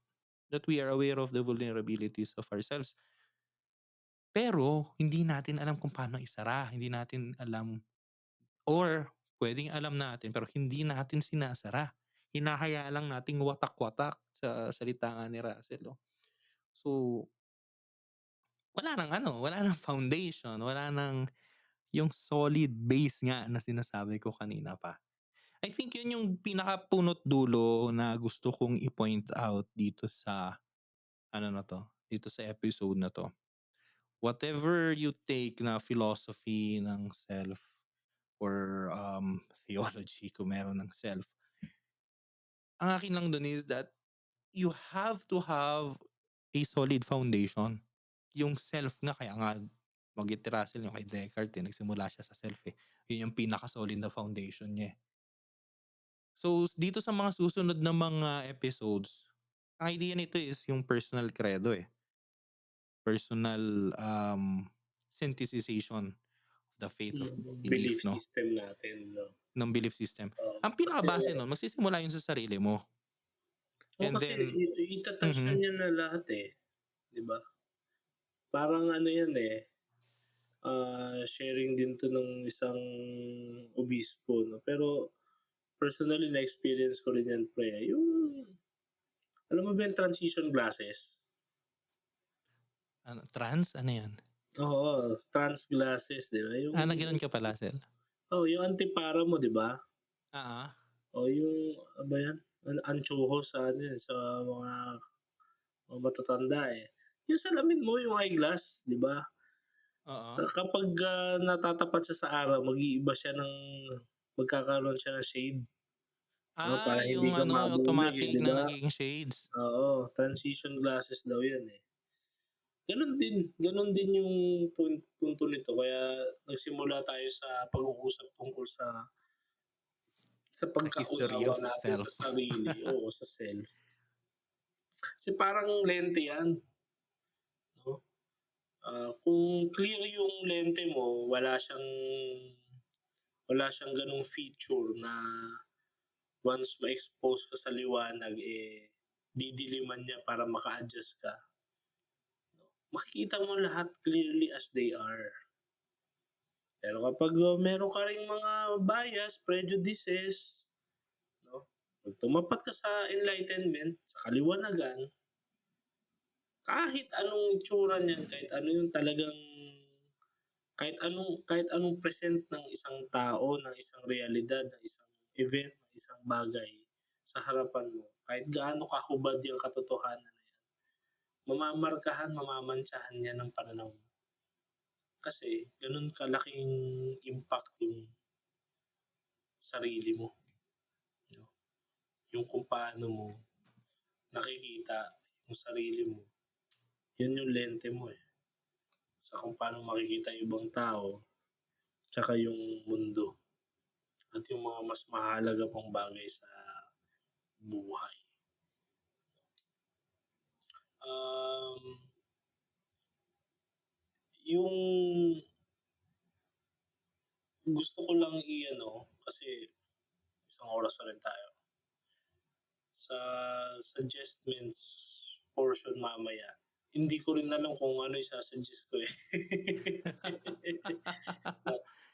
that we are aware of the vulnerabilities of ourselves. Pero hindi natin alam kung paano isara, hindi natin alam or puwedeng alam natin pero hindi natin sinasara. Hinahayaan lang nating watak-watak sa salita nga ni Russell 'no. So, wala ng foundation, wala ng yung solid base nga na sinasabi ko kanina pa. I think yun yung pinakapunot dulo na gusto kong i-point out dito sa ano na 'to, dito sa episode na 'to. Whatever you take na philosophy ng self or, theology kung meron ng self, ang akin lang dun is that you have to have a solid foundation. Yung self nga kaya nga banggit ni Russell yung kay Descartes, nagsimula siya sa self, eh. Yun yung pinaka-solid na foundation niya, eh. So, dito sa mga susunod na mga episodes, ang idea nito is yung personal credo, eh. Personal, synthesization of the faith of Belief belief 'no, system natin 'no. ng belief system. Ang Kasi pinakabase nun magsisimula yun sa sarili mo and kasi then ita-touch na mhm, niya na lahat, eh, 'di ba? Parang ano 'yan, eh, sharing din 'to ng isang obispo 'no, pero personally na-experience ko rin 'yan pre, yung alam mo ba yung transition glasses? ano trans, ano yun? Oo, trans glasses 'di ba, Na gano'n ka pala, Sel? yung antipara mo 'di ba? Oo, Yung ano ba 'yan, antsyohos sa ano 'yan, sa mga matatanda, eh. Yung salamin mo yung eyeglass 'di ba? oo. Kapag, natatapat siya sa araw mag-iiba siya ng magkakaroon siya ng shade, para hindi Yung ka ano mabulag, eh, automatic 'di na ba? nagiging shades. Oo, transition glasses daw 'yan, eh. Gano'n din yung punto nito kaya nagsimula tayo sa pag-uusap tungkol sa The history pagkaunawa of natin sa self. sarili, oo, sa self. Kasi parang lente 'yan, 'no? Kung clear yung lente mo, wala siyang gano'ng feature na once ma-expose ka sa liwanag, eh, didiliman niya para maka-adjust ka, 'no? Makikita mo lahat clearly as they are. Pero kapag, meron ka ring mga bias, prejudices, 'no, 'pag tumapat ka sa enlightenment, sa kaliwanagan, kahit anong itsura niyan, kahit anong present ng isang tao, ng isang realidad, ng isang event, ng isang bagay sa harapan mo, kahit gaano kahubad yung katotohanan na yan, mamamantsahan yan ng pananaw mo. Kasi gano'n kalaking impact yung sarili mo, 'no? Yung kung paano mo nakikita yung sarili mo, yun yung lente mo, eh, sa kung paano makikita yung ibang tao, tsaka yung mundo at yung mga mas mahalaga pang bagay sa buhay. Um, yung gusto ko lang i-ano, kasi isang oras na rin tayo, sa suggestments portion mamaya, hindi ko rin alam kung ano isa-suggest ko, eh.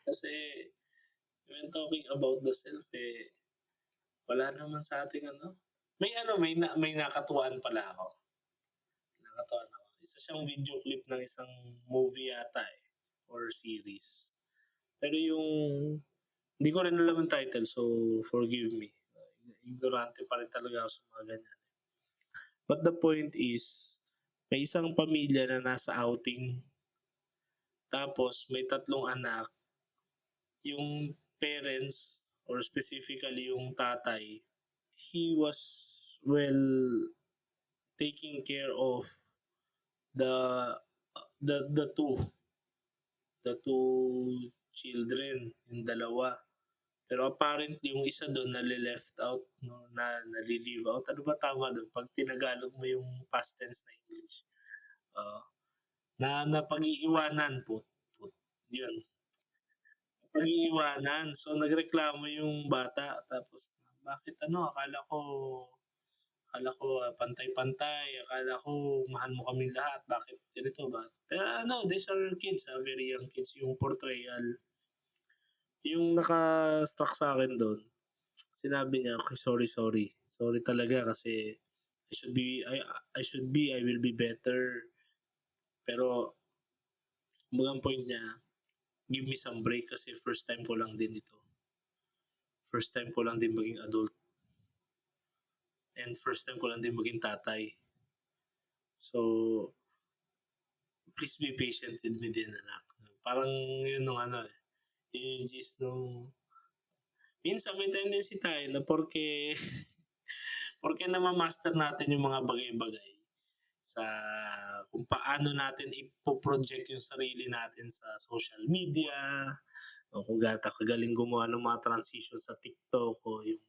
Kasi when talking about the self, eh, wala naman sa ating ano, may nakatuwaan pala ako, nakatuwaan ako. Isa siyang video clip ng isang movie yata, eh, or series. Pero yung hindi ko rin alam yung title, so forgive me. Ignorante pa rin talaga ako sa mga ganyan. But the point is, may isang pamilya na nasa outing, tapos may tatlong anak, yung parents or specifically yung tatay, he was well taking care of the the two children, yung dalawa. Pero apparently yung isa dun nale-left out 'no, nale-leave out, ano ba tama dun 'pag tinagalog mo yung past tense na English? Oo, napag-iiwanan, yun, napag-iiwanan. So nagreklamo yung bata tapos, "Bakit ano, akala ko, pantay-pantay, akala ko mahal mo kaming lahat, bakit ganito ba? Pero ano, these are kids, very young kids, yung portrayal, yung naka-struck sa'kin dun, sinabi niya, "Okey, sorry, sorry. Sorry talaga kasi I will be better." Pero kumbaga ang point niya, give me some break kasi first time ko lang din ito. First time ko lang din maging adult and first time ko lang din maging tatay. So, please be patient with me din anak. Parang yun nung ano, yun yung gist nung minsan may tendency tayo na porke nama-master natin yung mga bagay-bagay sa kung paano natin ipo-project yung sarili natin sa social media, o kung gaano kagaling gumawa ng mga transition sa TikTok o yung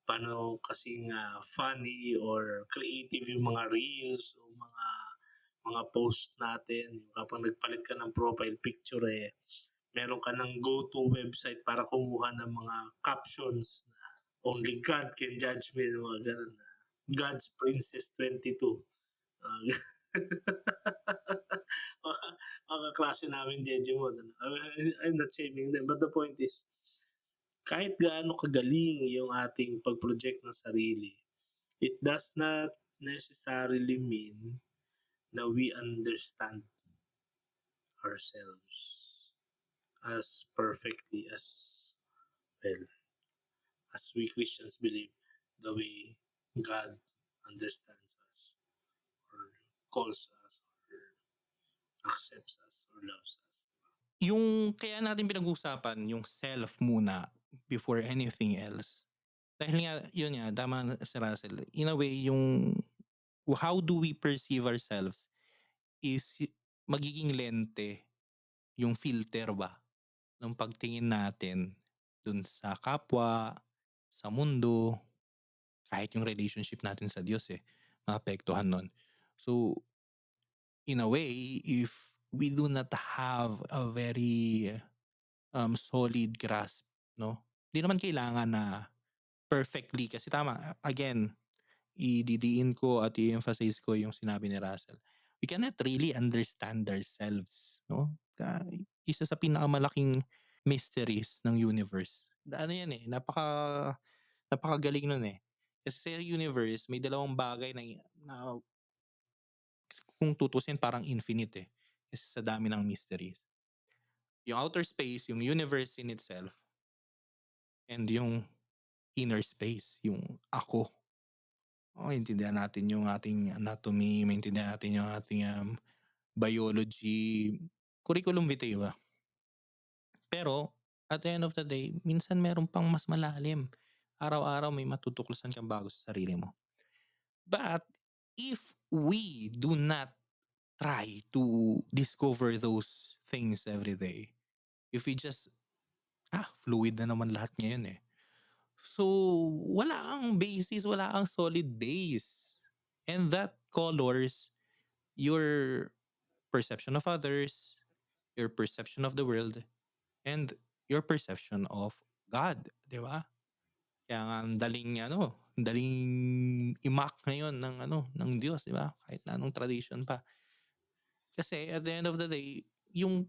paano kasing, funny or creative yung mga reels o mga post natin. Kapag nagpalit ka ng profile picture, meron ka ng go-to website para kumuha ng mga captions na only God can judge me, mga gano'n na God's Princess 22. Ah, mga mga kaklase namin Jejemon ano, I'm not shaming them, but the point is, kahit gaano kagaling yung ating pag-project ng sarili, it does not necessarily mean na we understand ourselves as perfectly as well as we Christians believe the way God understands us or calls us or accepts us or loves us. Yung kaya natin pinag-uusapan yung self muna before anything else, dahil nga yun nga tama si Russell, in a way yung how do we perceive ourselves is magiging lente, yung filter ba ng pagtingin natin dun sa kapwa, sa mundo, kahit yung relationship natin sa Diyos, maapektuhan nun. So, in a way, if we do not have a very, solid grasp 'no, 'di naman kailangan na perfectly kasi tama, again, ididiin ko at i-emphasize ko yung sinabi ni Russell. We cannot really understand ourselves 'no, isa sa pinakamalaking mysteries ng universe. Ano yan, napakagaling nun, Kasi sa universe may dalawang bagay na kung tutuusin parang infinite, kasi sa dami ng mysteries. Yung outer space, yung universe in itself, and yung inner space, yung ako. Maintindihan natin yung ating anatomy, maintindihan natin yung ating, biology, curriculum vitae ba. Pero at the end of the day, minsan meron pang mas malalim. Araw-araw may matutuklasan kang bago sa sarili mo. But if we do not try to discover those things every day, if we just, fluid na naman lahat ngayon, So, wala kang basis, wala kang solid base. And that colors your perception of others, your perception of the world, and your perception of God, 'di ba? Kaya nga ang daling i-mock ngayon ng ng Diyos, 'di ba? Kahit na anong tradition pa. Kasi at the end of the day, yung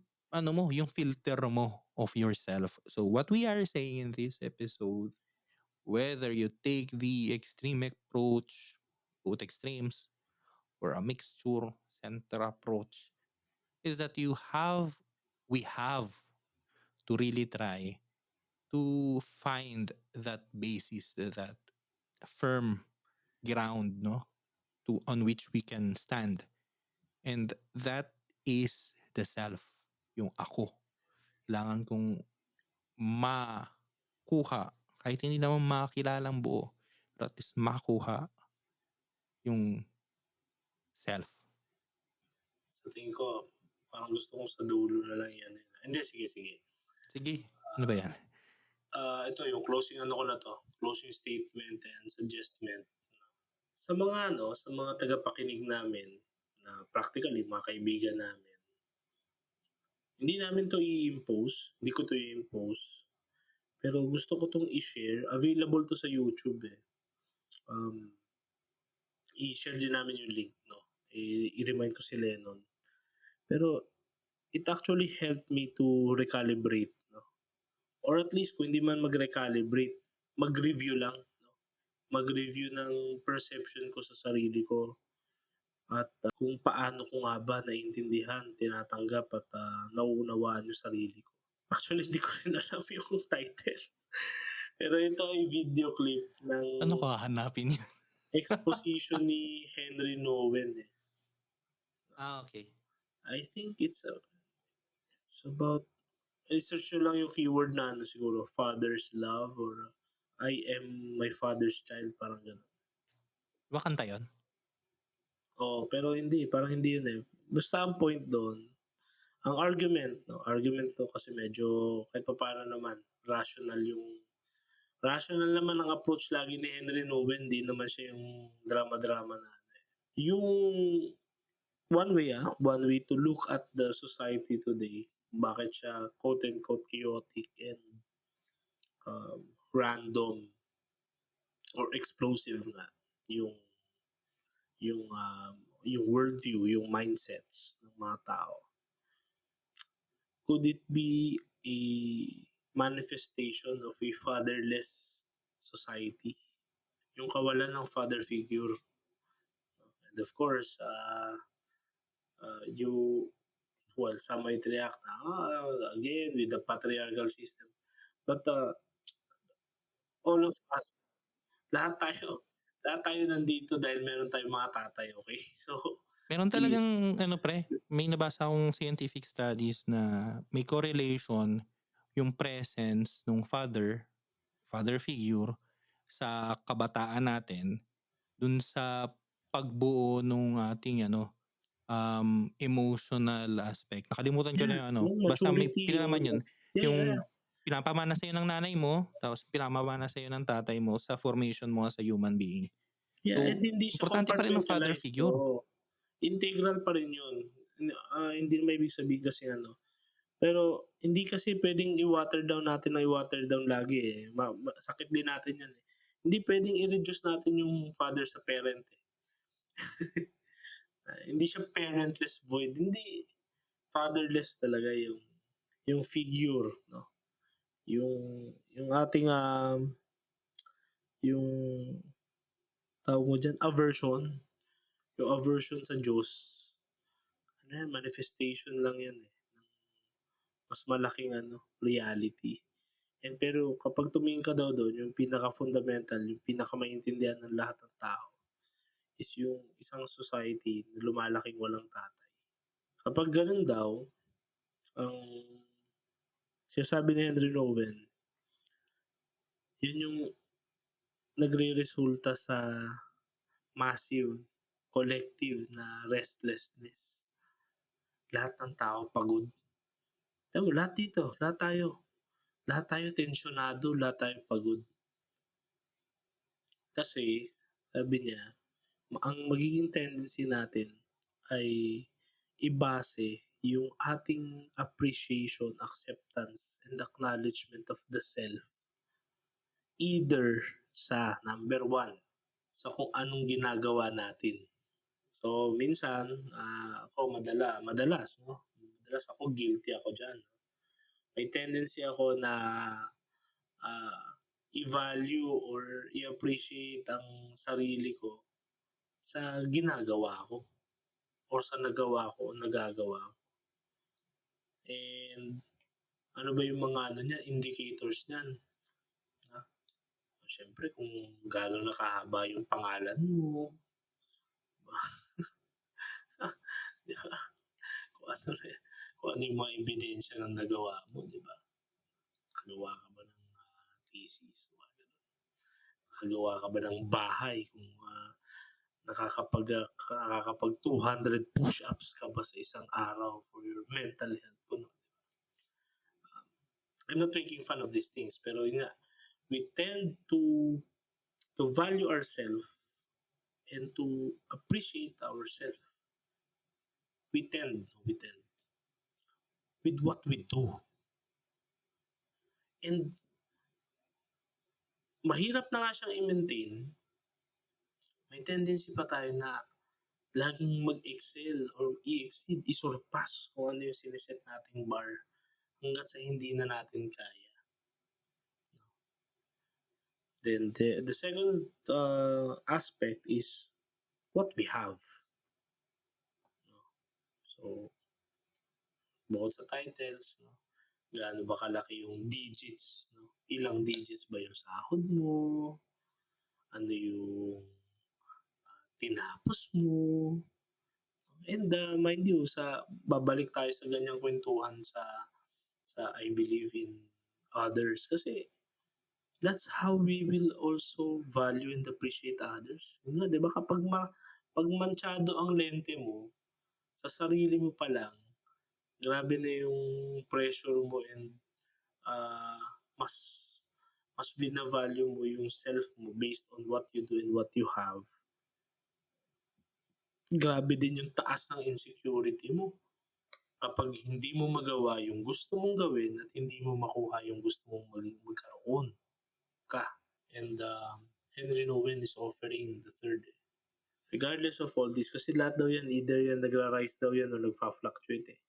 yung filter mo of yourself. So what we are saying in this episode, whether you take the extreme approach, both extremes, or a mixture center approach, is that we have to really try to find that basis, that firm ground, no, to on which we can stand, and that is the self, yung ako. Kailangan kong makuha, kahit hindi naman makilalang buo, pero at least makuha yung self. Sa tingin ko, parang gusto kong sa dulo na lang yan. Hindi, sige, sige. Sige, ano ba yan? Ito yung closing ano ko na to, closing statement and suggestion. Sa mga tagapakinig namin na practically mga kaibigan namin, hindi namin 'to i-impose, hindi ko 'to i-impose, pero gusto ko 'tong i-share, available 'to sa YouTube, Um, i-share din namin yung link 'no, i-remind ko si Lennon. Pero it actually helped me to recalibrate 'no, or at least kung hindi man mag-recalibrate, mag-review lang 'no, mag-review ng perception ko sa sarili ko at, kung paano ko nga ba naiintindihan, tinatanggap at, nauunawaan yung sarili ko. Actually hindi ko rin alam yung title, pero ito ay video clip ng Paano ko hahanapin yun? exposition ni Henry Nouwen, eh. Okey. I think it's about i-search niyo lang yung keyword na ano siguro, father's love or I am my father's child, parang gano'n. 'Di ba kanta yun? Oo, pero hindi, parang hindi yun, eh. Basta ang point do'n, ang argument 'no, argument 'to kasi medyo kahit papaano naman rational naman ang approach lagi ni Henry Nouwen, hindi naman siya yung drama-drama na ano, eh. Yung one way to look at the society today, bakit siya quote unquote chaotic and, random or explosive nga yung yung worldview, yung mindsets ng mga tao. Could it be a manifestation of a fatherless society? Yung kawalan ng father figure. And of course, you well, some might react na, again with the patriarchal system. But, all of us, lahat tayo lahat tayo nandito dahil meron tayong mga tatay, okey? So, Meron please, talagang ano pre, may nabasa akong scientific studies na may correlation yung presence nung father figure sa kabataan natin dun sa pagbuo nung ating ano, emotional aspect. Nakalimutan ko na yung ano, yung basta may maturity, pinalaman yun, yeah, yeah. yung pinapamana sa'yo ng nanay mo, tapos pinapamana sa'yo ng tatay mo sa formation mo as a human being. Yeah, and So, hindi siya importante pa rin ang father compartmentalized, figure. oo. Integral pa rin yun. Hindi naman ibig sabihin kasi ano, pero hindi kasi puwedeng i-water down natin ng i-water down lagi, eh. Sakit din natin yan, eh. Hindi puwedeng i-reduce natin yung father sa parent, eh. Hindi siya parentless void, hindi. Fatherless talaga yung figure 'no, yung yung ating, yung tawag mo diyan, aversion, yung aversion sa Diyos, ano yan, manifestation lang yan, eh, ng mas malaking ano, reality. And pero kapag tumingin ka daw dun, yung pinaka-fundamental, yung pinakamaintindihan ng lahat ng tao is yung isang society na lumalaking walang tatay. Kapag ganun daw, ang sinasabi ni Henry Nouwen, yun yung nagreresulta sa massive collective na restlessness. Lahat ng tao pagod. Alam mo lahat dito, lahat tayo tensyonado, lahat tayo pagod. Kasi sabi niya, ang magiging tendency natin ay ibase yung ating appreciation, acceptance, and acknowledgement of the self either sa number one, sa kung anong ginagawa natin. So minsan, ako madalas 'no, madalas ako guilty ako diyan. May tendency ako na, i-value or i-appreciate ang sarili ko sa ginagawa ko or sa nagawa ko o nagagawa ko. And ano ba yung mga ano niyan, indicators niyan, ah, siyempre kung gaano na kahaba yung pangalan mo, 'di ba? Kung ano na kung ano yung mga ebidensya ng nagawa mo, 'di ba? Nakagawa ka ba ng, thesis, mga gano'n. Nakagawa ka ba ng bahay kung, nakakapag 200 push-ups ka ba sa isang araw for your mental health, kuno. I'm not making fun of these things, pero yun nga, we tend to value ourselves and to appreciate ourselves. We tend with what we do. And mahirap na nga siyang i-maintain may tendency pa tayo na laging mag-excel or i-exceed, i-surpass kung ano yung sine-set nating bar hangga't sa hindi na natin kaya. Then the second aspect is what we have. No? So, bukod sa titles, no? Gaano ba kalaki yung digits? No? Ilang digits ba yung sahod mo? Ano yung tinapos mo? And mind you, babalik tayo sa ganyang kwentuhan sa I believe in others. Kasi that's how we will also value and appreciate others. Yun nga, di ba pag manchado ang lente mo, sa sarili mo pa lang, grabe na yung pressure mo and uh, mas mas bina-value mo yung self mo based on what you do and what you have. Grabe din yung taas ng insecurity mo kapag hindi mo magawa yung gusto mong gawin at hindi mo makuha yung gusto mong magkaroon ka. And Henry Nouwen is offering the third. Regardless of all this, kasi lahat daw yan, either yan nagra-rise daw yan o nagfa-fluctuate eh.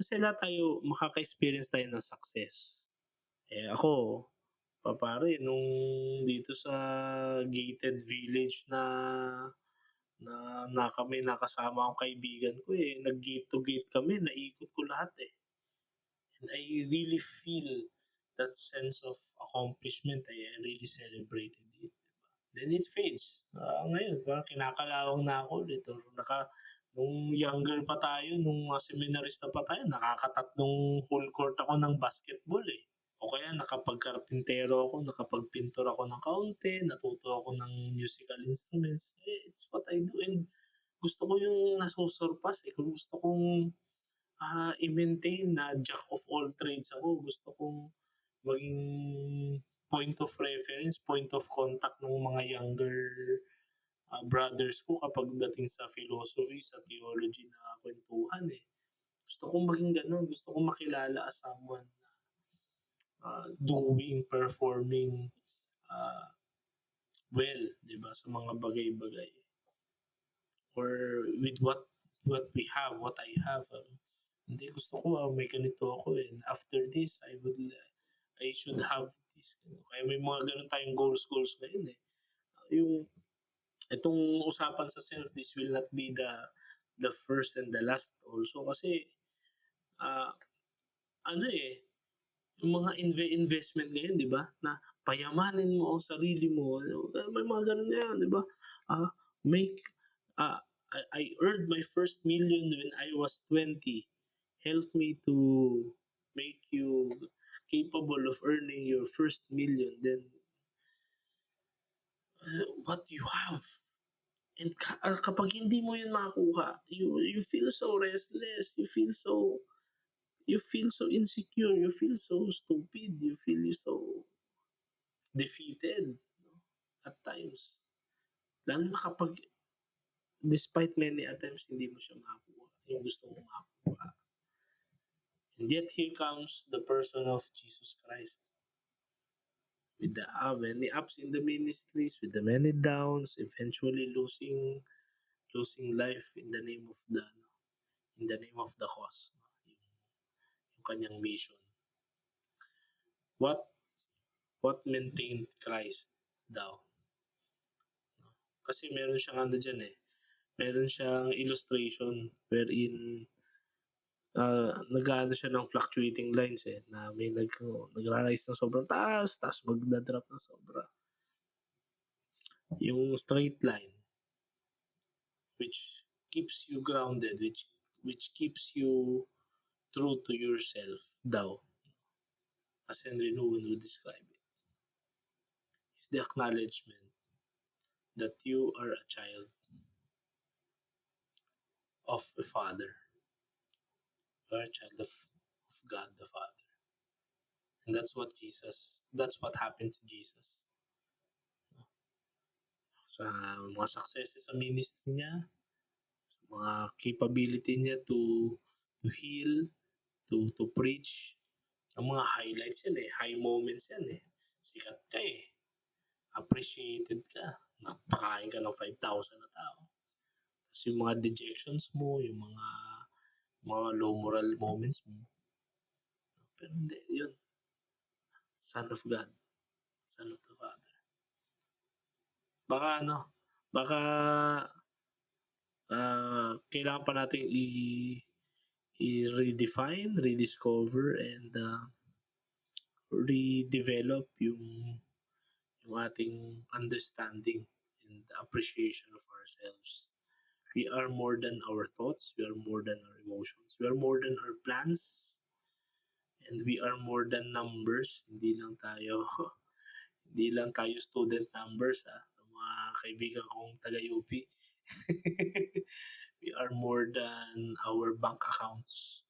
Kasi lahat tayo, makaka-experience tayo ng success. Eh ako, papare, nung dito sa gated village na kami nakasama akong kaibigan ko eh, nag-gate to gate kami, naikot ko lahat eh. And I really feel that sense of accomplishment. I really celebrated it. Then it fades. Ngayon, parang kinakalawang na ako ulit. Or nung younger pa tayo, nung mga seminarista pa tayo, nakakatatlong full court ako ng basketball eh. O kaya nakapagkarpintero ako, nakapagpintor ako ng kaunti, natuto ako ng musical instruments. It's what I do and gusto ko yung nasusurpass eh. Kung gusto kong i-maintain na jack of all trades ako. Gusto kong maging point of reference, point of contact ng mga younger brothers ko kapag dating sa philosophy, sa theology na kwentuhan eh. Gusto kong maging ganun. Gusto kong makilala as someone doing, performing well, di ba, sa mga bagay-bagay. Or with what we have, what I have. Hindi, gusto ko may ganito ako eh. After this, I should have this. Kaya may mga ganun tayong goals ngayon eh. Yung itong usapan sa self, this will not be the first and the last also kasi ah ano eh, yung mga investment ngayon, di ba? Na payamanin mo ang sarili mo. May mga ganun yan, di ba? Ah, make, I earned my first million when I was 20. Help me to make you capable of earning your first million. Then, what you have. And kapag hindi mo yun makuha, you feel so restless. You feel so insecure, you feel so stupid, you feel so defeated no? At times. Lalo na kapag despite many attempts hindi mo siya makuha, yung gusto mong makuha. And yet here comes the person of Jesus Christ. With the many ups in the ministries, with the many downs, eventually losing life in the name of the cause. Yung kanyang mission. What maintained Christ daw? Kasi meron siyang ano dyan eh. Meron siyang illustration wherein nag-aano siya ng fluctuating lines eh, na may nagra-rise ng sobrang taas, tapos magda-drop ng sobra. Yung straight line, which keeps you grounded, which keeps you true to yourself daw, as Henry Nouwen would describe it, is the acknowledgement that you are a child of a father. You are a child of God the Father. And that's what happened to Jesus. Sa mga successes sa ministry niya, mga capability niya to heal, to preach. Ang mga highlights yan eh, high moments yan eh. Sikat ka eh, appreciated ka. Nagpakain ka ng 5,000 na tao. Tapos yung mga dejections mo, yung mga low moral moments mo. Pero hindi, yun. Son of God. Son of the Father. Baka kailangan pa natin i-redefine, rediscover, and redevelop yung ating understanding and appreciation of ourselves. We are more than our thoughts, we are more than our emotions, we are more than our plans, and we are more than numbers. Hindi lang tayo student numbers, mga kaibigan kong taga-UP. We are more than our bank accounts.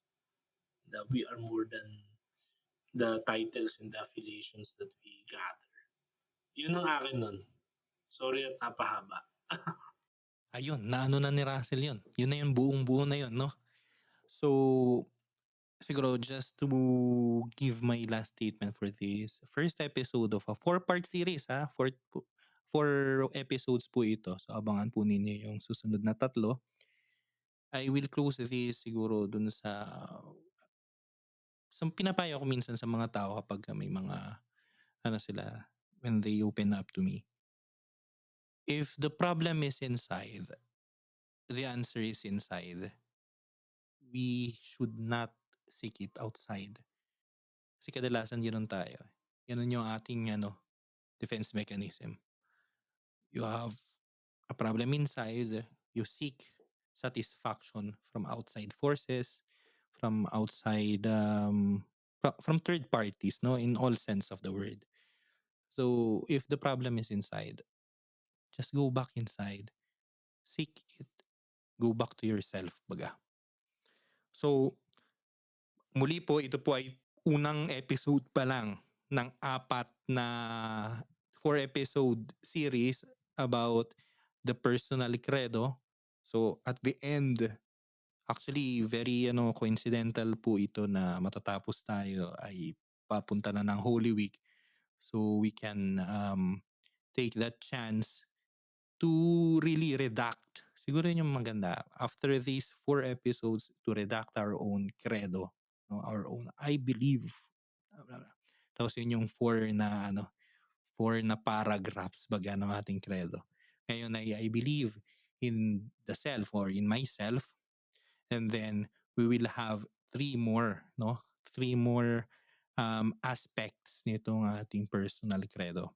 We are more than the titles and the affiliations that we gather. Yun ang akin nun. Sorry at napahaba. Ayun, naano na ni Russell yun. Yun na yung buong-buo na yun, no? So, siguro just to give my last statement for this first episode of a 4-part series, ha? 4 episodes po ito. So, abangan po ninyo yung susunod na 3. I will close this siguro dun sa pinapayo ko minsan sa mga tao kapag may mga ano sila, when they open up to me. If the problem is inside, the answer is inside. We should not seek it outside. Kasi kadalasan gano'n tayo. Ganun yung ating defense mechanism. You have a problem inside, you seek satisfaction from outside forces, from outside from third parties, no, in all sense of the word. So if the problem is inside, just go back inside, seek it, go back to yourself, baga. So muli po, ito po ay unang episode pa lang ng 4 na 4-episode series about the personal credo. So at the end, actually very coincidental po ito na matatapos tayo ay papunta na ng Holy Week. So we can take that chance to really redact. Siguro yun yung maganda. After these 4 episodes, to redact our own credo. No? Our own, I believe. Tapos yun yung 4 na paragraphs baga ng ating credo. Ngayon I believe in the self or in myself. And then we will have 3 more, no? 3 more aspects nitong ating personal credo.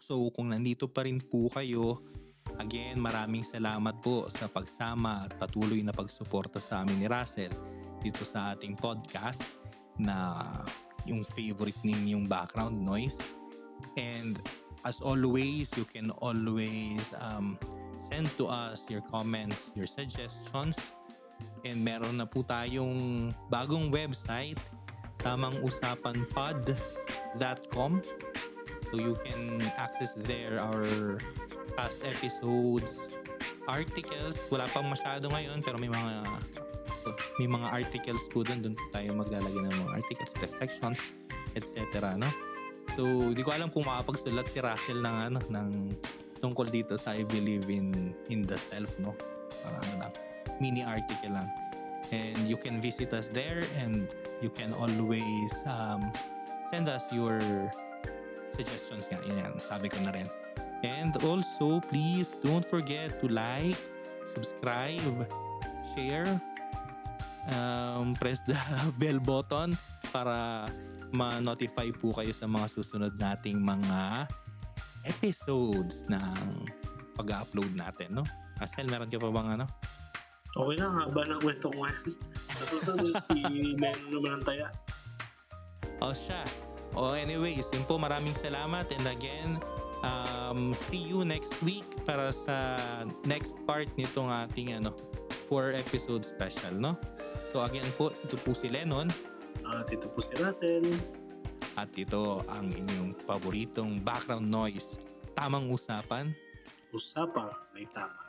So kung nandito pa rin po kayo, again, maraming salamat po sa pagsama at patuloy na pagsuporta sa amin ni Russell dito sa ating podcast na yung favorite ninyong background noise. And as always, you can always send to us your comments, your suggestions. And meron na po tayong bagong website, tamangusapanpod.com. So you can access there our past episodes, articles. Wala pang masyado ngayon pero may mga articles po doon po tayo maglalagay ng mga articles, reflections, etc. no? So hindi ko alam kung makapagsulat si Russell ng tungkol dito sa I believe in the self, no? Mini article lang. And you can visit us there and you can always send us your suggestions nga. Yan, sabi ko na rin. And also, please don't forget to like, subscribe, share, press the bell button para ma-notify po kayo sa mga susunod nating mga episodes ng pag-upload natin, no? Asel, meron ka pa bang Okay lang, haba ng kwento ko ngayon. Natutunan si Leno naman ang taya. Siya. Anyways, yun po, maraming salamat. And again, see you next week para sa next part nitong ating 4-episode special, no? So again po, ito po si Lennon. At ito po si Russell. At ito ang inyong paboritong background noise. Tamang usapan. Usapang may tama.